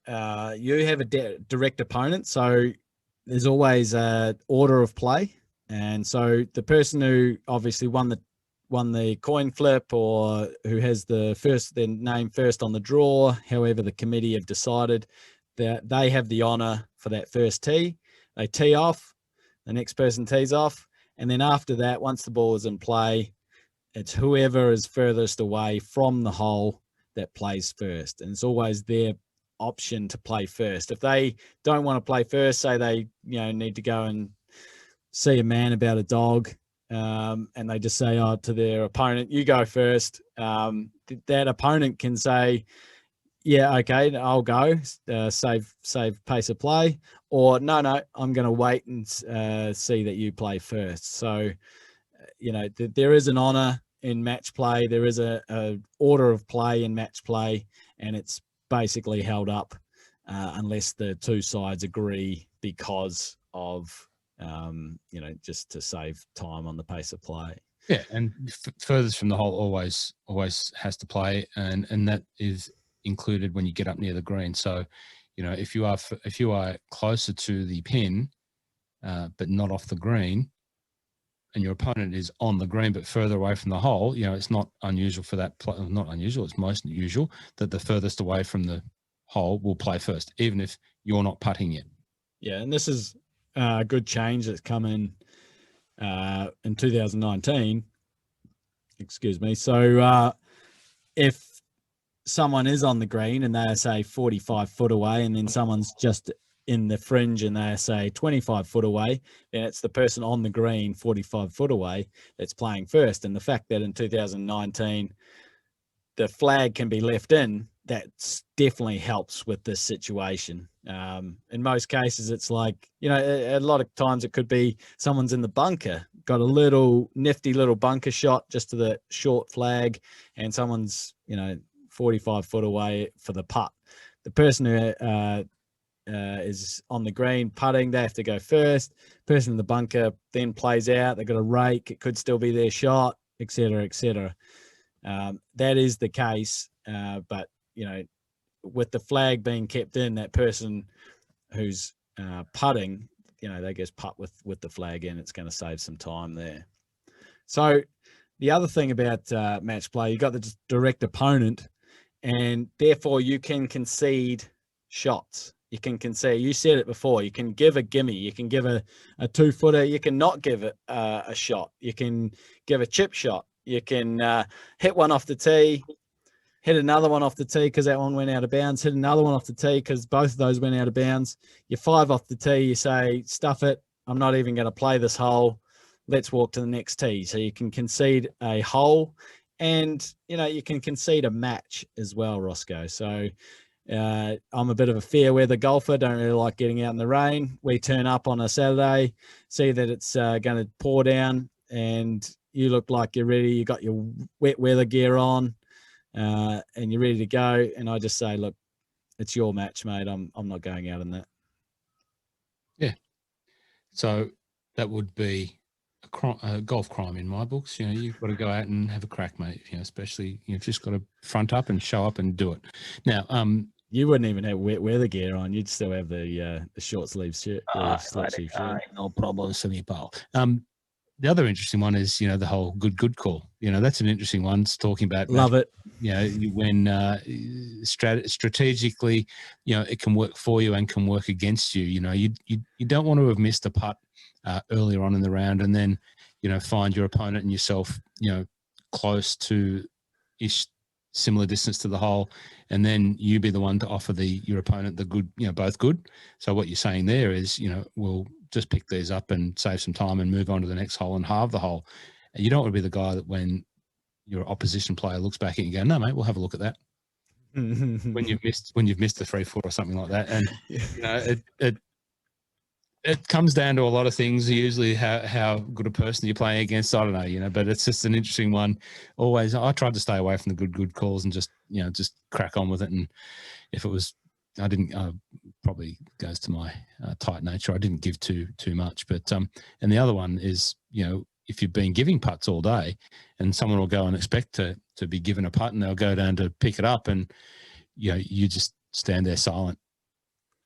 you have a direct opponent, so there's always a order of play. And so the person who obviously won the coin flip, or who has their name first on the draw, however the committee have decided, that they have the honor for that first tee. They tee off, the next person tees off, and then after that, once the ball is in play, it's whoever is furthest away from the hole that plays first. And it's always their option to play first. If they don't want to play first, say they need to go and see a man about a dog, and they just say to their opponent, you go first, that opponent can say, yeah, okay, I'll go, save pace of play, or no, I'm going to wait and see that you play first. So there is an honor in match play. There is a order of play in match play, and it's basically held up unless the two sides agree because of just to save time on the pace of play. Yeah, and furthest from the hole always has to play, and that is included when you get up near the green. So, if you are closer to the pin, but not off the green, and your opponent is on the green but further away from the hole, it's not unusual for that. Not unusual; it's most usual that the furthest away from the hole will play first, even if you're not putting yet. Yeah, and this is a good change that's come in 2019. Excuse me. So if someone is on the green and they're, say, 45 foot away, and then someone's just in the fringe and they're, say, 25 foot away, then it's the person on the green 45 foot away that's playing first. And the fact that in 2019 the flag can be left in, that definitely helps with this situation. In most cases, it's like, a lot of times it could be someone's in the bunker, got a little nifty little bunker shot just to the short flag, and someone's, 45 foot away for the putt. The person who is on the green putting, they have to go first. Person in the bunker then plays out. They've got a rake. It could still be their shot, etc., etc. That is the case, but with the flag being kept in, that person who's putting, they just putt with the flag in. It's going to save some time there. So the other thing about match play, you got the direct opponent, and therefore you can concede shots. You can concede. You said it before. You can give a gimme. You can give a 2-footer. You can not give it a shot. You can give a chip shot. You can hit one off the tee, hit another one off the tee because that one went out of bounds, hit another one off the tee because both of those went out of bounds. You 5 off the tee, you say, stuff it, I'm not even going to play this hole. Let's walk to the next tee. So you can concede a hole, and, you can concede a match as well, Roscoe. So I'm a bit of a fair weather golfer, don't really like getting out in the rain. We turn up on a Saturday, see that it's going to pour down, and you look like you're ready. You got your wet weather gear on, and you're ready to go. And I just say, look, it's your match, mate. I'm not going out in that. Yeah. So that would be a golf crime in my books. You've got to go out and have a crack, mate. Especially you've just got to front up and show up and do it. Now, you wouldn't even have wet weather gear on. You'd still have the short sleeve shirt. No problem, Simi Paul. The other interesting one is, the whole good call. That's an interesting one. It's talking about love it. When strategically, it can work for you and can work against you. You don't want to have missed a putt earlier on in the round, and then find your opponent and yourself close to ish similar distance to the hole, and then you be the one to offer your opponent the good, both good. So what you're saying there is, we'll just pick these up and save some time and move on to the next hole and halve the hole. And you don't want to be the guy that when your opposition player looks back at you and go, no, mate, we'll have a look at that. when you've missed the 3 foot or something like that. And it comes down to a lot of things, usually how good a person you're playing against. I don't know, but it's just an interesting one. Always, I tried to stay away from the good calls and just crack on with it. And if it was, I didn't, probably goes to my tight nature. I didn't give too much. But, and the other one is, if you've been giving putts all day and someone will go and expect to be given a putt and they'll go down to pick it up and, you just stand there silent.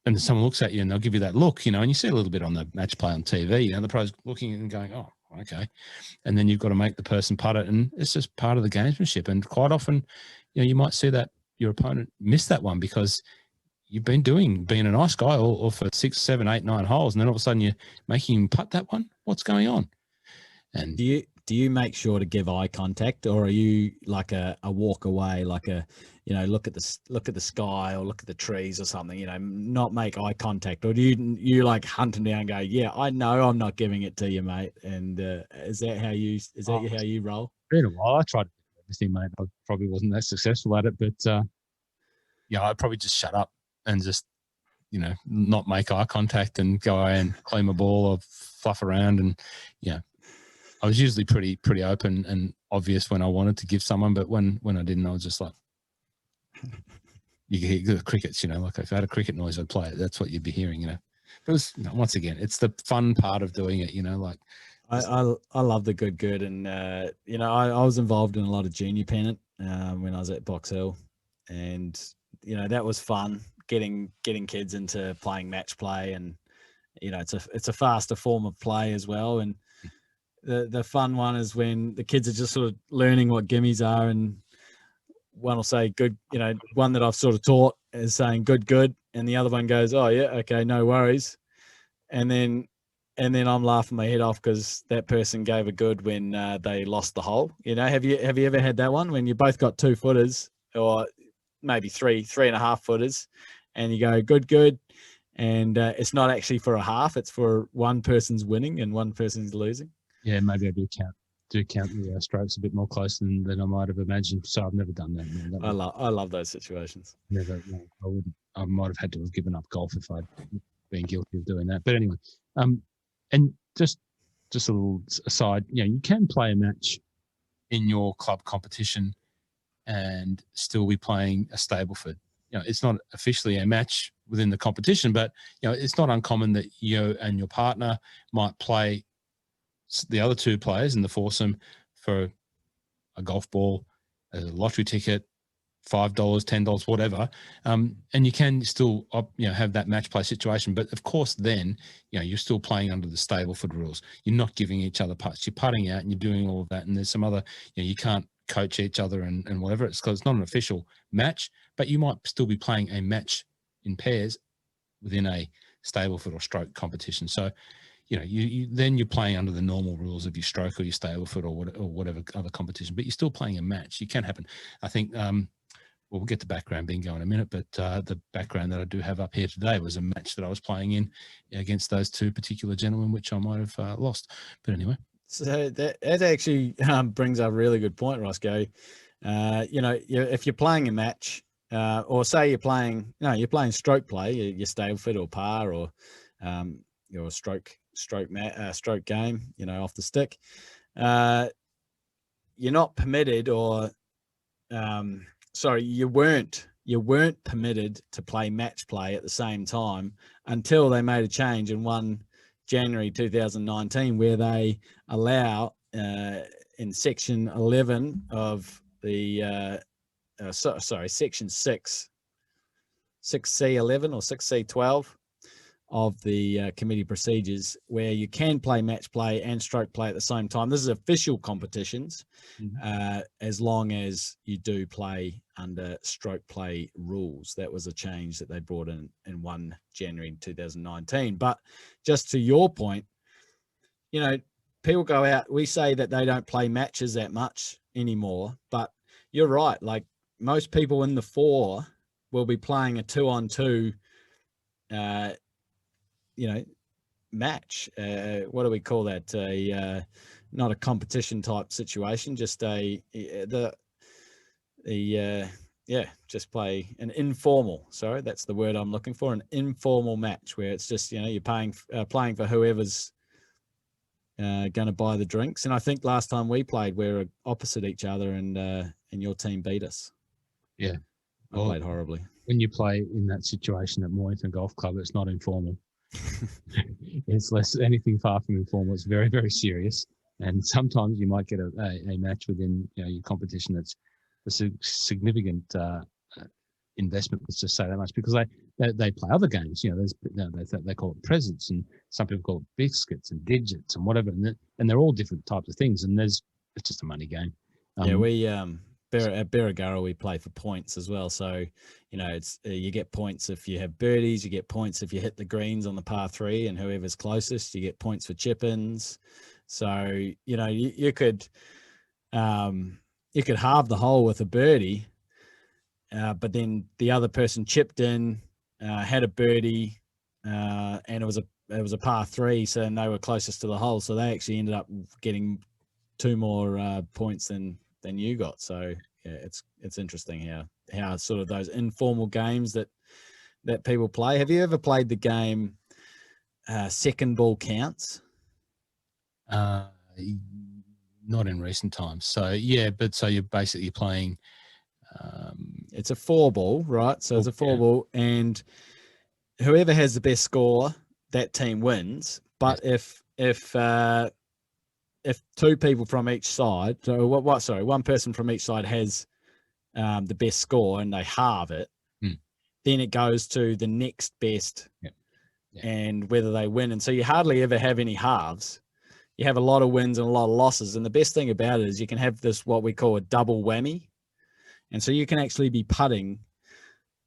And someone looks at you and they'll give you that look, and you see a little bit on the match play on TV, the pros looking and going, oh, okay. And then you've got to make the person putt it, and it's just part of the gamesmanship. And quite often, you might see that your opponent miss that one because you've been being a nice guy or for 6, 7, 8, 9 holes, and then all of a sudden you're making him putt that one. What's going on? And do you make sure to give eye contact, or are you like a walk away, like a look at the sky or look at the trees or something, not make eye contact, or do you like hunt him down and go, yeah, I know I'm not giving it to you, mate? And is that how you roll? Been a while. I tried everything, mate. I probably wasn't that successful at it, but I'd probably just shut up and just not make eye contact and go away and clean my ball or fluff around. And I was usually pretty open and obvious when I wanted to give someone, but when I didn't, I was just like, you hear the crickets, like if I had a cricket noise, I'd play it. That's what you'd be hearing, It was, once again, it's the fun part of doing it, like. I love the good. And, I was involved in a lot of junior pennant when I was at Box Hill, and, that was fun getting kids into playing match play. And, it's a faster form of play as well. And the fun one is when the kids are just sort of learning what gimmies are, and one will say good, one that I've sort of taught is saying good, and the other one goes, oh yeah, okay, no worries, and then I'm laughing my head off because that person gave a good when they lost the hole. Have you ever had that one when you both got 2 footers or maybe 3.5 footers, and you go good, and it's not actually for a half, it's for one person's winning and one person's losing? Yeah, maybe I do count the strokes a bit more close than I might have imagined. So I've never done that. No, I love those situations. Never. No, I wouldn't. I might have had to have given up golf if I'd been guilty of doing that. But anyway, and just a little aside, you can play a match in your club competition and still be playing a Stableford. It's not officially a match within the competition, but it's not uncommon that you and your partner might play the other 2 players in the foursome for a golf ball, a lottery ticket, $5, $10, whatever. And you can still, have that match play situation. But of course, then, you're still playing under the Stableford rules. You're not giving each other putts. You're putting out and you're doing all of that. And there's some other, you can't coach each other and whatever. It's because it's not an official match, but you might still be playing a match in pairs within a Stableford or stroke competition. So, then you're playing under the normal rules of your stroke or your Stableford or whatever other competition, but you're still playing a match. It can happen. I think, we'll get the background bingo in a minute, but the background that I do have up here today was a match that I was playing in against those 2 particular gentlemen, which I might have lost. But anyway. So that actually brings up a really good point, Roscoe. If you're playing a match, or say you're playing stroke play, your Stableford or par or your stroke game, off the stick, you're not permitted, or you weren't permitted to play match play at the same time until they made a change in 1 January 2019, where they allow in section 11 of the section 6C11 or 6C12 of the committee procedures, where you can play match play and stroke play at the same time. This is official competitions, as long as you do play under stroke play rules. That was a change that they brought in 1 January 2019. But just to your point, people go out, we say that they don't play matches that much anymore, but you're right. Like, most people in the 4 will be playing a 2-on-2, match. What do we call that? Not a competition type situation, just just play an informal. Sorry, that's the word I'm looking for. An informal match where it's just, you're playing for whoever's going to buy the drinks. And I think last time we played, we were opposite each other, and your team beat us. Yeah, I played horribly. When you play in that situation at Mornington Golf Club, it's not informal. It's less anything far from informal. It's very, very serious. And sometimes you might get a match within your competition that's a significant investment. Let's just say that much, because they play other games. They call it presents, and some people call it biscuits and digits and whatever. And they're all different types of things. And it's just a money game. We at Berrigara we play for points as well. So it's you get points if you have birdies, you get points if you hit the greens on the par 3, and whoever's closest, you get points for chip-ins. So you could halve the hole with a birdie, but then the other person chipped in, had a birdie, and it was a par 3, so they were closest to the hole, so they actually ended up getting 2 more points than you got. So yeah, it's interesting how sort of those informal games that people play. Have you ever played the game Second Ball Counts? Not in recent times. So yeah, but so you're basically playing. It's a 4-ball, right? So it's a 4-ball, and whoever has the best score, that team wins. But yes. If 2 people from each side, one person from each side has the best score and they halve it, then it goes to the next best, and whether they win. And so you hardly ever have any halves. You have a lot of wins and a lot of losses. And the best thing about it is you can have this, what we call a double whammy. And so you can actually be putting,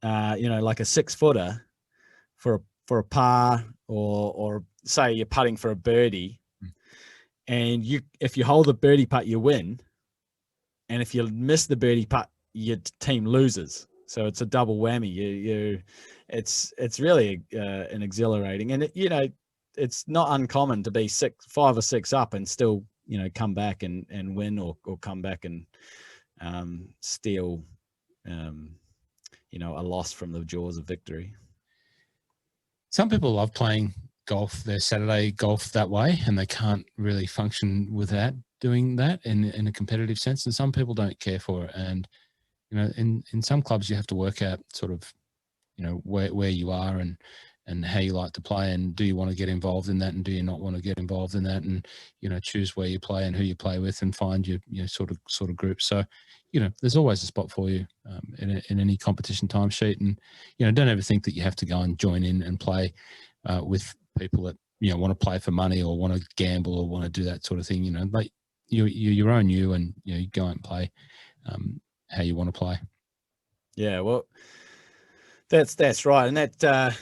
like a 6-footer for a par, or say you're putting for a birdie. And if you hold the birdie putt, you win. And if you miss the birdie putt, your team loses. So it's a double whammy. It's really an exhilarating, and it's not uncommon to be 5 or 6 up and still come back and win, or come back and steal a loss from the jaws of victory. Some people love playing golf, their Saturday golf that way, and they can't really function without doing that in a competitive sense. And some people don't care for it. And, in some clubs you have to work out sort of, where you are and how you like to play, and do you want to get involved in that, and do you not want to get involved in that, and, choose where you play and who you play with, and find your sort of group. So, there's always a spot for you in any competition timesheet. And, don't ever think that you have to go and join in and play with people that want to play for money, or want to gamble, or want to do that sort of thing. Like you're your own you, and you go out and play how you want to play. Yeah, well, that's right, and that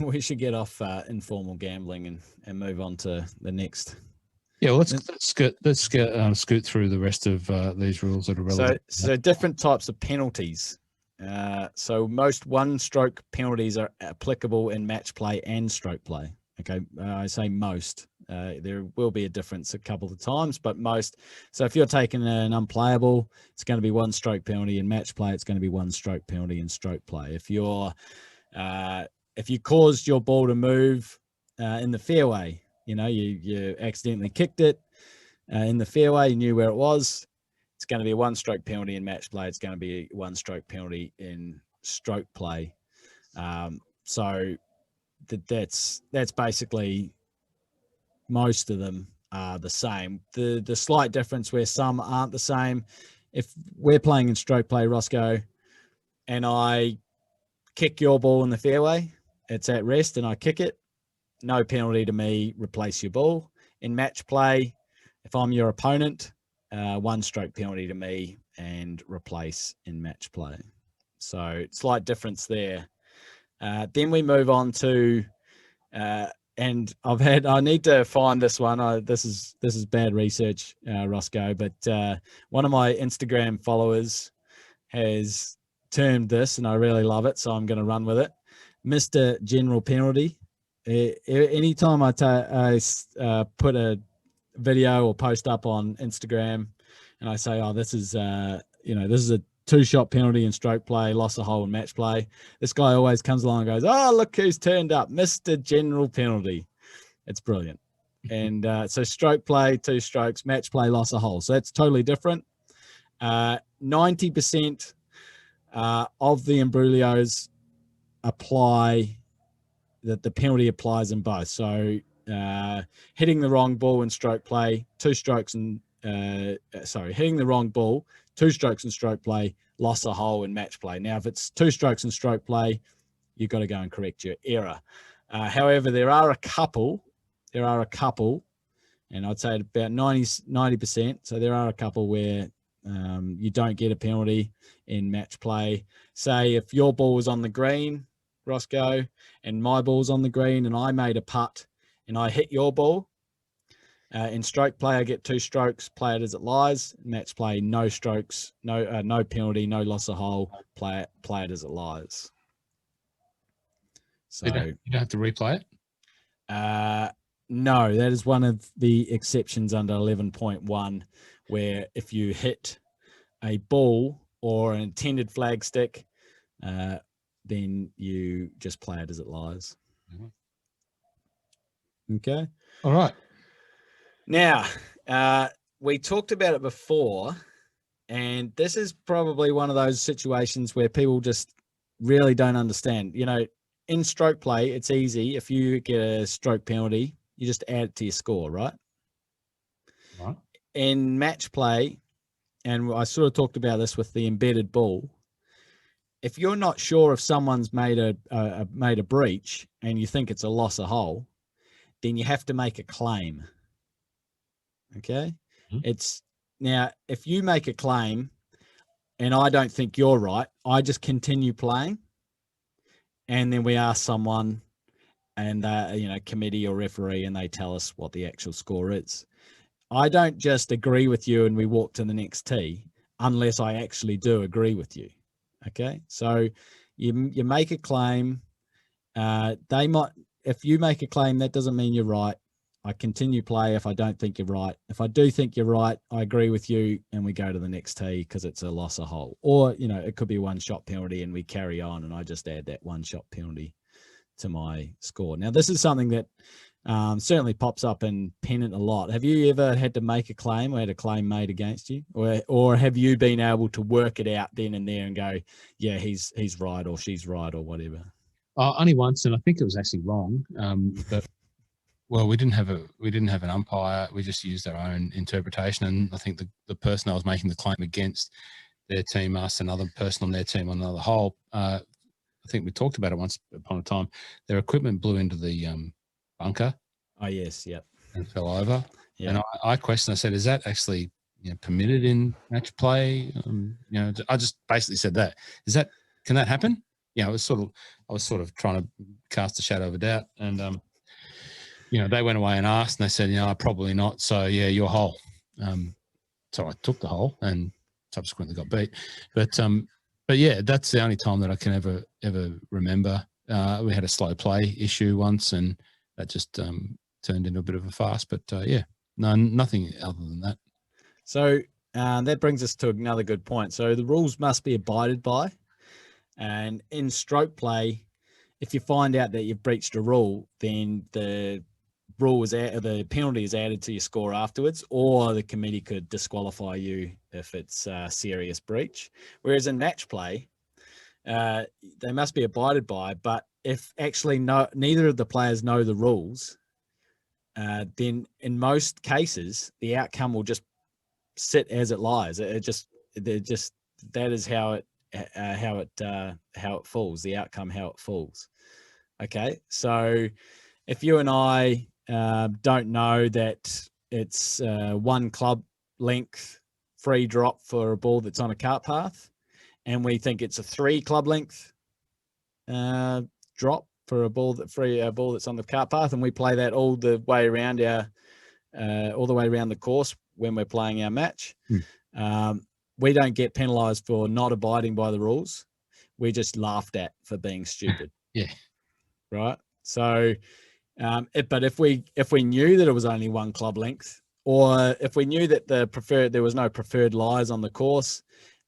we should get off informal gambling and move on to the next. Yeah, well, let's scoot through the rest of these rules that are relevant. So different types of penalties. So most 1-stroke penalties are applicable in match play and stroke play. Okay, I say most. There will be a difference a couple of times, but most. So if you're taking an unplayable, it's going to be 1-stroke penalty in match play. It's going to be 1-stroke penalty in stroke play. If you caused your ball to move in the fairway, you accidentally kicked it in the fairway, you knew where it was, it's going to be a 1-stroke penalty in match play. It's going to be a 1-stroke penalty in stroke play. So that's basically, most of them are the same. The slight difference where some aren't the same, if we're playing in stroke play, Roscoe, and I kick your ball in the fairway, it's at rest and I kick it, no penalty to me, replace your ball. In match play, if I'm your opponent, 1-stroke penalty to me and replace in match play. So slight difference there. Then we move on to, and I need to find this one. This is bad research, Roscoe, but one of my Instagram followers has termed this, and I really love it, so I'm going to run with it. Mr. General Penalty. Anytime I put a video or post up on Instagram and I say, oh, this is this is a 2-shot penalty in stroke play, loss of hole and match play, this guy always comes along and goes, oh, look who's turned up, Mr. General Penalty. It's brilliant. And so stroke play, 2 strokes, match play, loss of hole. So that's totally different. 90% of the imbroglios apply that the penalty applies in both. So hitting the wrong ball in stroke play, 2 strokes and hitting the wrong ball, 2 strokes in stroke play, loss of hole in match play. Now, if it's 2 strokes in stroke play, you've got to go and correct your error. However, there are a couple, and I'd say about 90%. So there are a couple where you don't get a penalty in match play. Say if your ball was on the green, Roscoe, and my ball's on the green, and I made a putt and I hit your ball. In stroke play, I get 2 strokes, play it as it lies. Match play, no strokes, no penalty, no loss of hole, play it as it lies. So you don't have to replay it? No, that is one of the exceptions under 11.1, where if you hit a ball or an intended flag stick, then you just play it as it lies. Mm-hmm. Okay. All right. Now, we talked about it before, and this is probably one of those situations where people just really don't understand. In stroke play, it's easy. If you get a stroke penalty, you just add it to your score, right? Right. In match play, and I sort of talked about this with the embedded ball, if you're not sure if someone's made a breach and you think it's a loss of hole, then you have to make a claim. Okay? Mm-hmm. Now, if you make a claim and I don't think you're right, I just continue playing, and then we ask someone, and committee or referee, and they tell us what the actual score is. I don't just agree with you and we walk to the next tee unless I actually do agree with you. Okay, so you make a claim. If you make a claim, that doesn't mean you're right. I continue play if I don't think you're right. If I do think you're right, I agree with you, and we go to the next tee because it's a loss of hole. Or, it could be a 1-shot penalty and we carry on, and I just add that 1-shot penalty to my score. Now, this is something that certainly pops up in Pennant a lot. Have you ever had to make a claim or had a claim made against you? Or have you been able to work it out then and there and go, yeah, he's right or she's right or whatever? Only once, and I think it was actually wrong. But well, we didn't have an umpire. We just used our own interpretation, and I think the person I was making the claim against, their team asked another person on their team on another hole. I think we talked about it once upon a time. Their equipment blew into the bunker. Oh yes, yep. And fell over. Yep. And I questioned. I said, "Is that actually permitted in match play?" I just basically said that. Can that happen? I was sort of trying to cast a shadow of a doubt, and they went away and asked, and they said, probably not. So yeah, your hole. So I took the hole and subsequently got beat. But yeah, that's the only time that I can ever remember. We had a slow play issue once, and that just turned into a bit of a farce. But nothing other than that. So that brings us to another good point. So the rules must be abided by. And in stroke play, if you find out that you've breached a rule, then the penalty is added to your score afterwards, or the committee could disqualify you if it's a serious breach. Whereas in match play, they must be abided by. But if actually neither of the players know the rules, then in most cases the outcome will just sit as it lies. That is how it falls. The outcome how it falls. Okay, so if you and I don't know that it's 1 club length free drop for a ball that's on a cart path, and we think it's a 3 club length drop for a ball that's on the cart path, and we play that all the way around the course when we're playing our match. we don't get penalised for not abiding by the rules. We're just laughed at for being stupid. Yeah. Right. So, but if we knew that it was only 1 club length, or if we knew that there was no preferred lies on the course,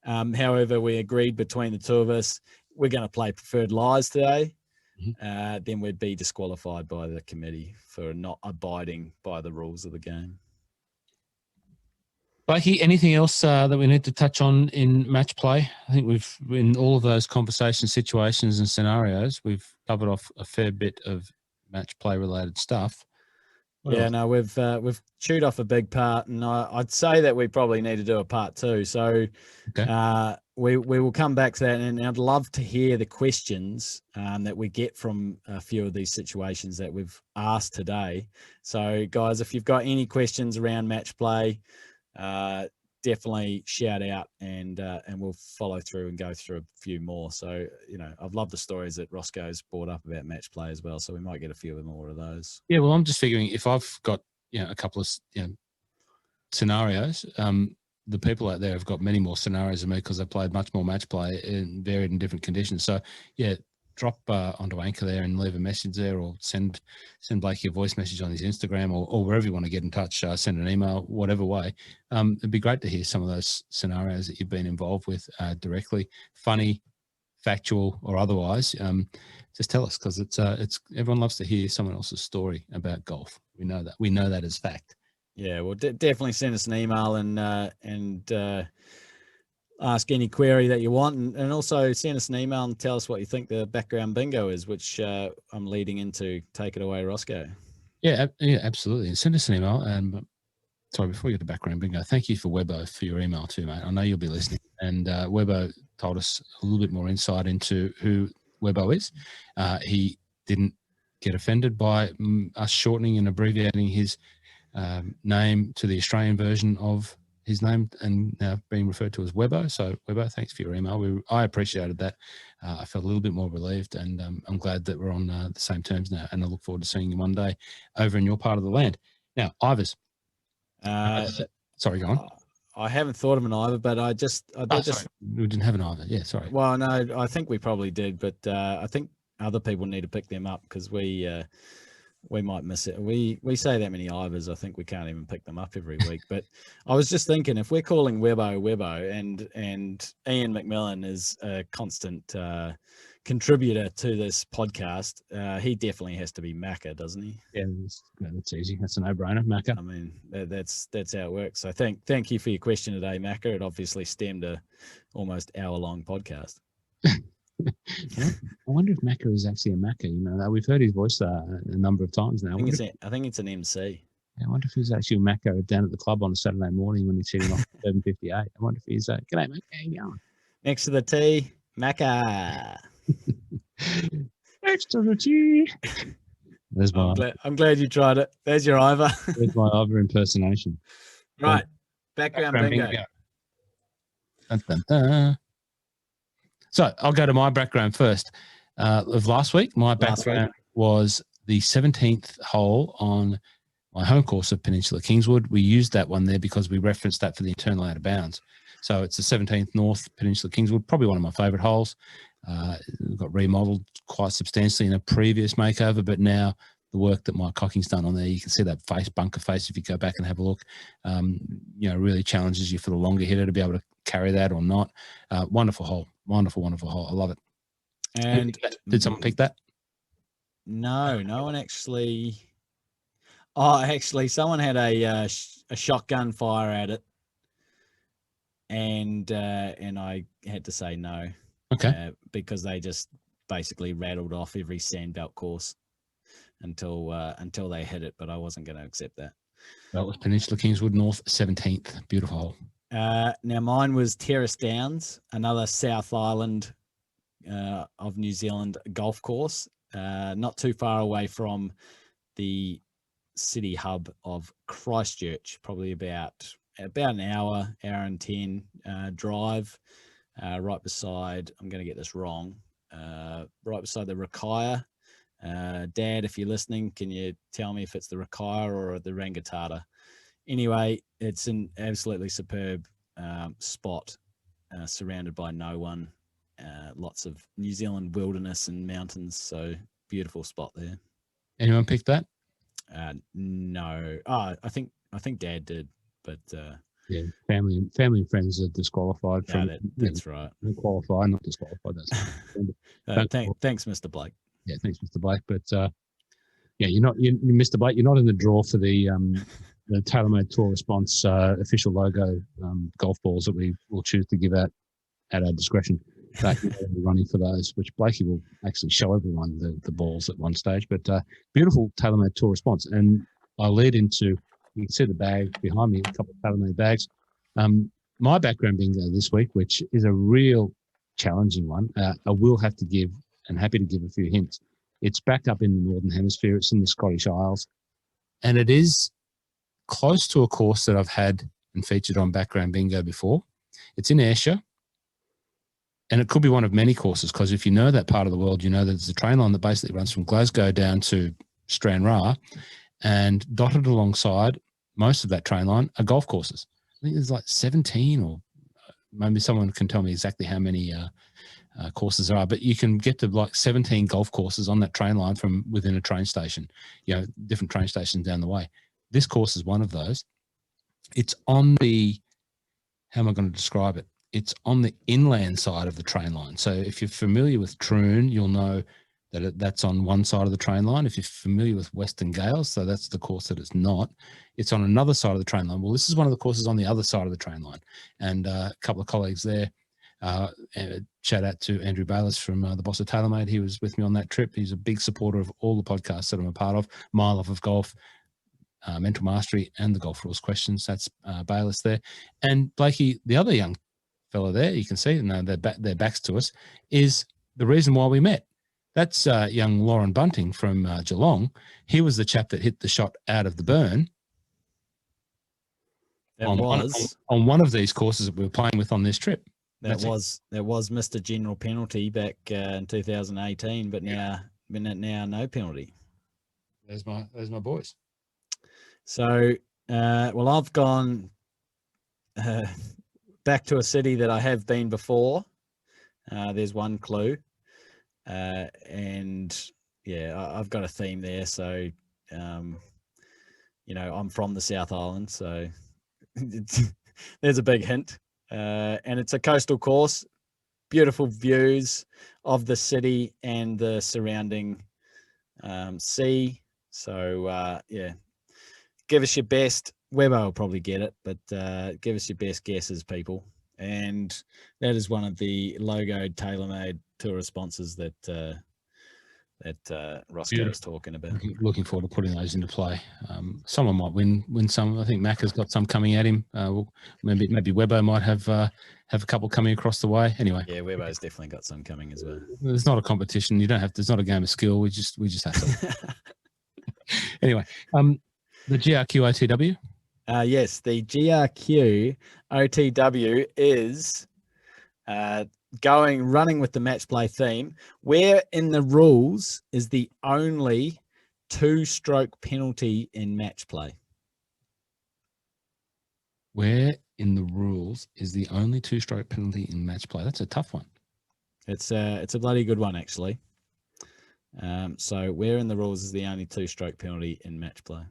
however, we agreed between the two of us, we're going to play preferred lies today, then we'd be disqualified by the committee for not abiding by the rules of the game. Blakey, anything else that we need to touch on in match play? I think we've, in all of those conversation situations and scenarios, we've covered off a fair bit of match play related stuff. No, we've chewed off a big part, and I'd say that we probably need to do a part 2. So we will come back to that, and I'd love to hear the questions that we get from a few of these situations that we've asked today. So guys, if you've got any questions around match play, definitely shout out, and we'll follow through and go through a few more. So, I've loved the stories that Roscoe's brought up about match play as well. So we might get a few more of those. Yeah, well, I'm just figuring if I've got, a couple of scenarios, the people out there have got many more scenarios than me because they played much more match play and varied in different conditions. So drop onto Anchor there and leave a message there, or send Blakey a voice message on his Instagram, or wherever you want to get in touch. Send an email, whatever way. It'd be great to hear some of those scenarios that you've been involved with directly, funny, factual, or otherwise. Just tell us, because it's everyone loves to hear someone else's story about golf. We know that as fact. Yeah, well, definitely send us an email and ask any query that you want, and also send us an email and tell us what you think the background bingo is, which I'm leading into. Take it away, Roscoe. Yeah, absolutely. Send us an email. And sorry, before we get to background bingo, thank you for Webbo for your email too, mate. I know you'll be listening. And Webbo told us a little bit more insight into who Webbo is. He didn't get offended by us shortening and abbreviating his name to the Australian version of his name, and now being referred to as Webbo. So Webbo, thanks for your email. I appreciated that. I felt a little bit more relieved, and I'm glad that we're on the same terms now, and I look forward to seeing you one day over in your part of the land. Now, Ivers. Sorry, go on. I haven't thought of an Iver, but we didn't have an Iver. Yeah, sorry. Well, no, I think we probably did, but I think other people need to pick them up, because we might miss it. We say that many Ivers, I think we can't even pick them up every week. But I was just thinking, if we're calling Webbo, and Ian McMillan is a constant contributor to this podcast, he definitely has to be Macca, doesn't he? Yeah, that's easy. That's a no-brainer, Macca. I mean, that's how it works. So thank you for your question today, Macca. It obviously stemmed a almost hour-long podcast. I wonder if Macca is actually a Macca. We've heard his voice a number of times now. I think it's an MC. Yeah, I wonder if he's actually a Macca down at the club on a Saturday morning when he's sitting off at 7:58. I wonder if he's g'day, Macca, how you going? Next to the tee, Macca. Next to the tee. There's my. I'm glad you tried it. There's your Ivor. There's my Ivor impersonation. Right, background bingo. Dun, dun, dun. So I'll go to my background first. Of last week, my background was the 17th hole on my home course of Peninsula Kingswood. We used that one there because we referenced that for the internal out of bounds. So it's the 17th North Peninsula Kingswood, probably one of my favourite holes. It got remodelled quite substantially in a previous makeover, but now the work that Mike Cocking's done on there, you can see that bunker face if you go back and have a look. Really challenges you for the longer hitter to be able to carry that or not. Wonderful hole. Wonderful hole. I love it. And did someone pick that? No one actually. Oh, actually, someone had a shotgun fire at it, and I had to say no. Okay. Because they just basically rattled off every sandbelt course until they hit it, but I wasn't going to accept that. That was Peninsula Kingswood North 17th. Beautiful hole. Now mine was Terrace Downs, another South Island of New Zealand golf course, not too far away from the city hub of Christchurch, probably about an hour and 10 drive, right beside, I'm going to get this wrong, right beside the Rakaya. Dad, if you're listening, can you tell me if it's the Rakaya or the Rangitata? Anyway, it's an absolutely superb spot, surrounded by no one, lots of New Zealand wilderness and mountains. So beautiful spot there. Anyone picked that? No. Oh, I think Dad did, but yeah, family and friends are disqualified from. That's right. Qualify, not disqualified. That's thanks, Mr. Blake. Yeah, thanks, Mr. Blake. But yeah, Mr. Blake, you're not in the draw for the TaylorMade Tour Response official logo golf balls that we will choose to give out at our discretion. But you're running for those, which Blakey will actually show everyone the balls at one stage. But beautiful TaylorMade Tour Response, and I'll lead into. You can see the bag behind me, a couple of TaylorMade bags. My background bingo this week, which is a real challenging one. I will have to give, and happy to give a few hints. It's back up in the Northern Hemisphere. It's in the Scottish Isles. And it is close to a course that I've had and featured on background bingo before. It's in Ayrshire. And it could be one of many courses, because if you know that part of the world, you know that there's a train line that basically runs from Glasgow down to Stranraer, and dotted alongside most of that train line are golf courses. I think there's like 17, or maybe someone can tell me exactly how many courses there are, but you can get to like 17 golf courses on that train line from within a train station, different train stations down the way. This course is one of those. It's on the, how am I going to describe it? It's on the inland side of the train line. So if you're familiar with Troon, you'll know that that's on one side of the train line. If you're familiar with Western Gales, so that's the course that it's not, it's on another side of the train line. Well, this is one of the courses on the other side of the train line. And a couple of colleagues there, shout out to Andrew Bayliss from the Boss of TaylorMade. He was with me on that trip. He's a big supporter of all the podcasts that I'm a part of, My Love of Golf, Mental Mastery, and the Golf Rules Questions. That's Bayliss there. And Blakey, the other young fellow there, you can see, their backs to us, is the reason why we met. That's young Lauren Bunting from Geelong. He was the chap that hit the shot out of the burn. On one of these courses that we were playing with on this trip. That was Mr. General Penalty back in 2018, but now no penalty. There's my boys. So, well, I've gone back to a city that I have been before. There's one clue. And yeah, I've got a theme there. So, I'm from the South Island, so there's a big hint. And it's a coastal course, beautiful views of the city and the surrounding sea. So, give us your best. Webbo will probably get it, but give us your best guesses, people. And that is one of the logoed TaylorMade Tour sponsors that Roscoe was talking about. Looking forward to putting those into play. Someone might win some. I think Mac has got some coming at him. Maybe Webbo might have a couple coming across the way. Anyway, yeah, Webbo's definitely got some coming as well. There's not a competition. You don't have. There's not a game of skill. We just have to. Anyway, the GRQ OTW. Yes, the GRQ OTW is running with the match play theme. Where in the rules is the only 2-stroke penalty in match play? Where in the rules is the only 2-stroke penalty in match play? That's a tough one. It's a bloody good one, actually. So where in the rules is the only 2-stroke penalty in match play?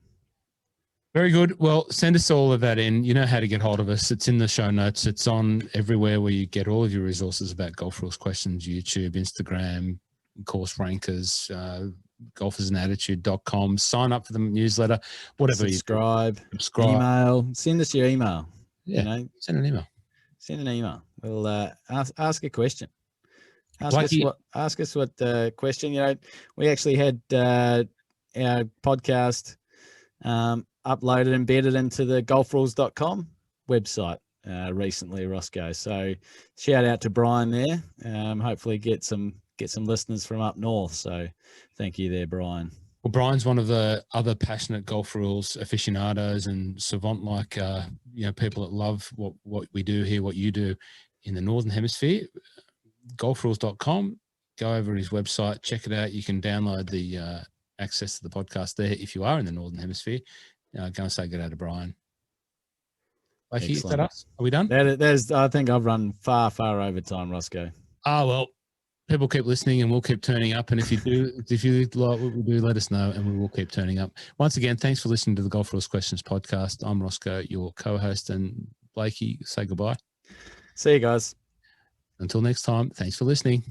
Very good. Well, send us all of that in. You know how to get hold of us. It's in the show notes. It's on everywhere where you get all of your resources about golf rules questions, YouTube, Instagram, course rankers, golfersanattitude.com. Sign up for the newsletter, whatever. Subscribe, email. Send us your email. Yeah, send an email. Send an email. We'll ask a question. Ask us what question. We actually had our podcast uploaded, embedded into the golfrules.com website recently, Roscoe. So shout out to Brian there. Hopefully get some listeners from up north. So thank you there, Brian. Well, Brian's one of the other passionate golf rules aficionados and savant-like, people that love what we do here, what you do in the Northern Hemisphere. Golfrules.com. Go over his website, check it out. You can download the access to the podcast there if you are in the Northern Hemisphere. Go and say good day to Brian. Blakey, is that Excellent. us? Are we done? I think I've run far over time, Roscoe. Oh, well, people keep listening and we'll keep turning up. And if you like what we do, let us know and we will keep turning up. Once again, thanks for listening to the Golf Rules Questions podcast. I'm Roscoe, your co-host, and Blakey, say goodbye. See you guys. Until next time, thanks for listening.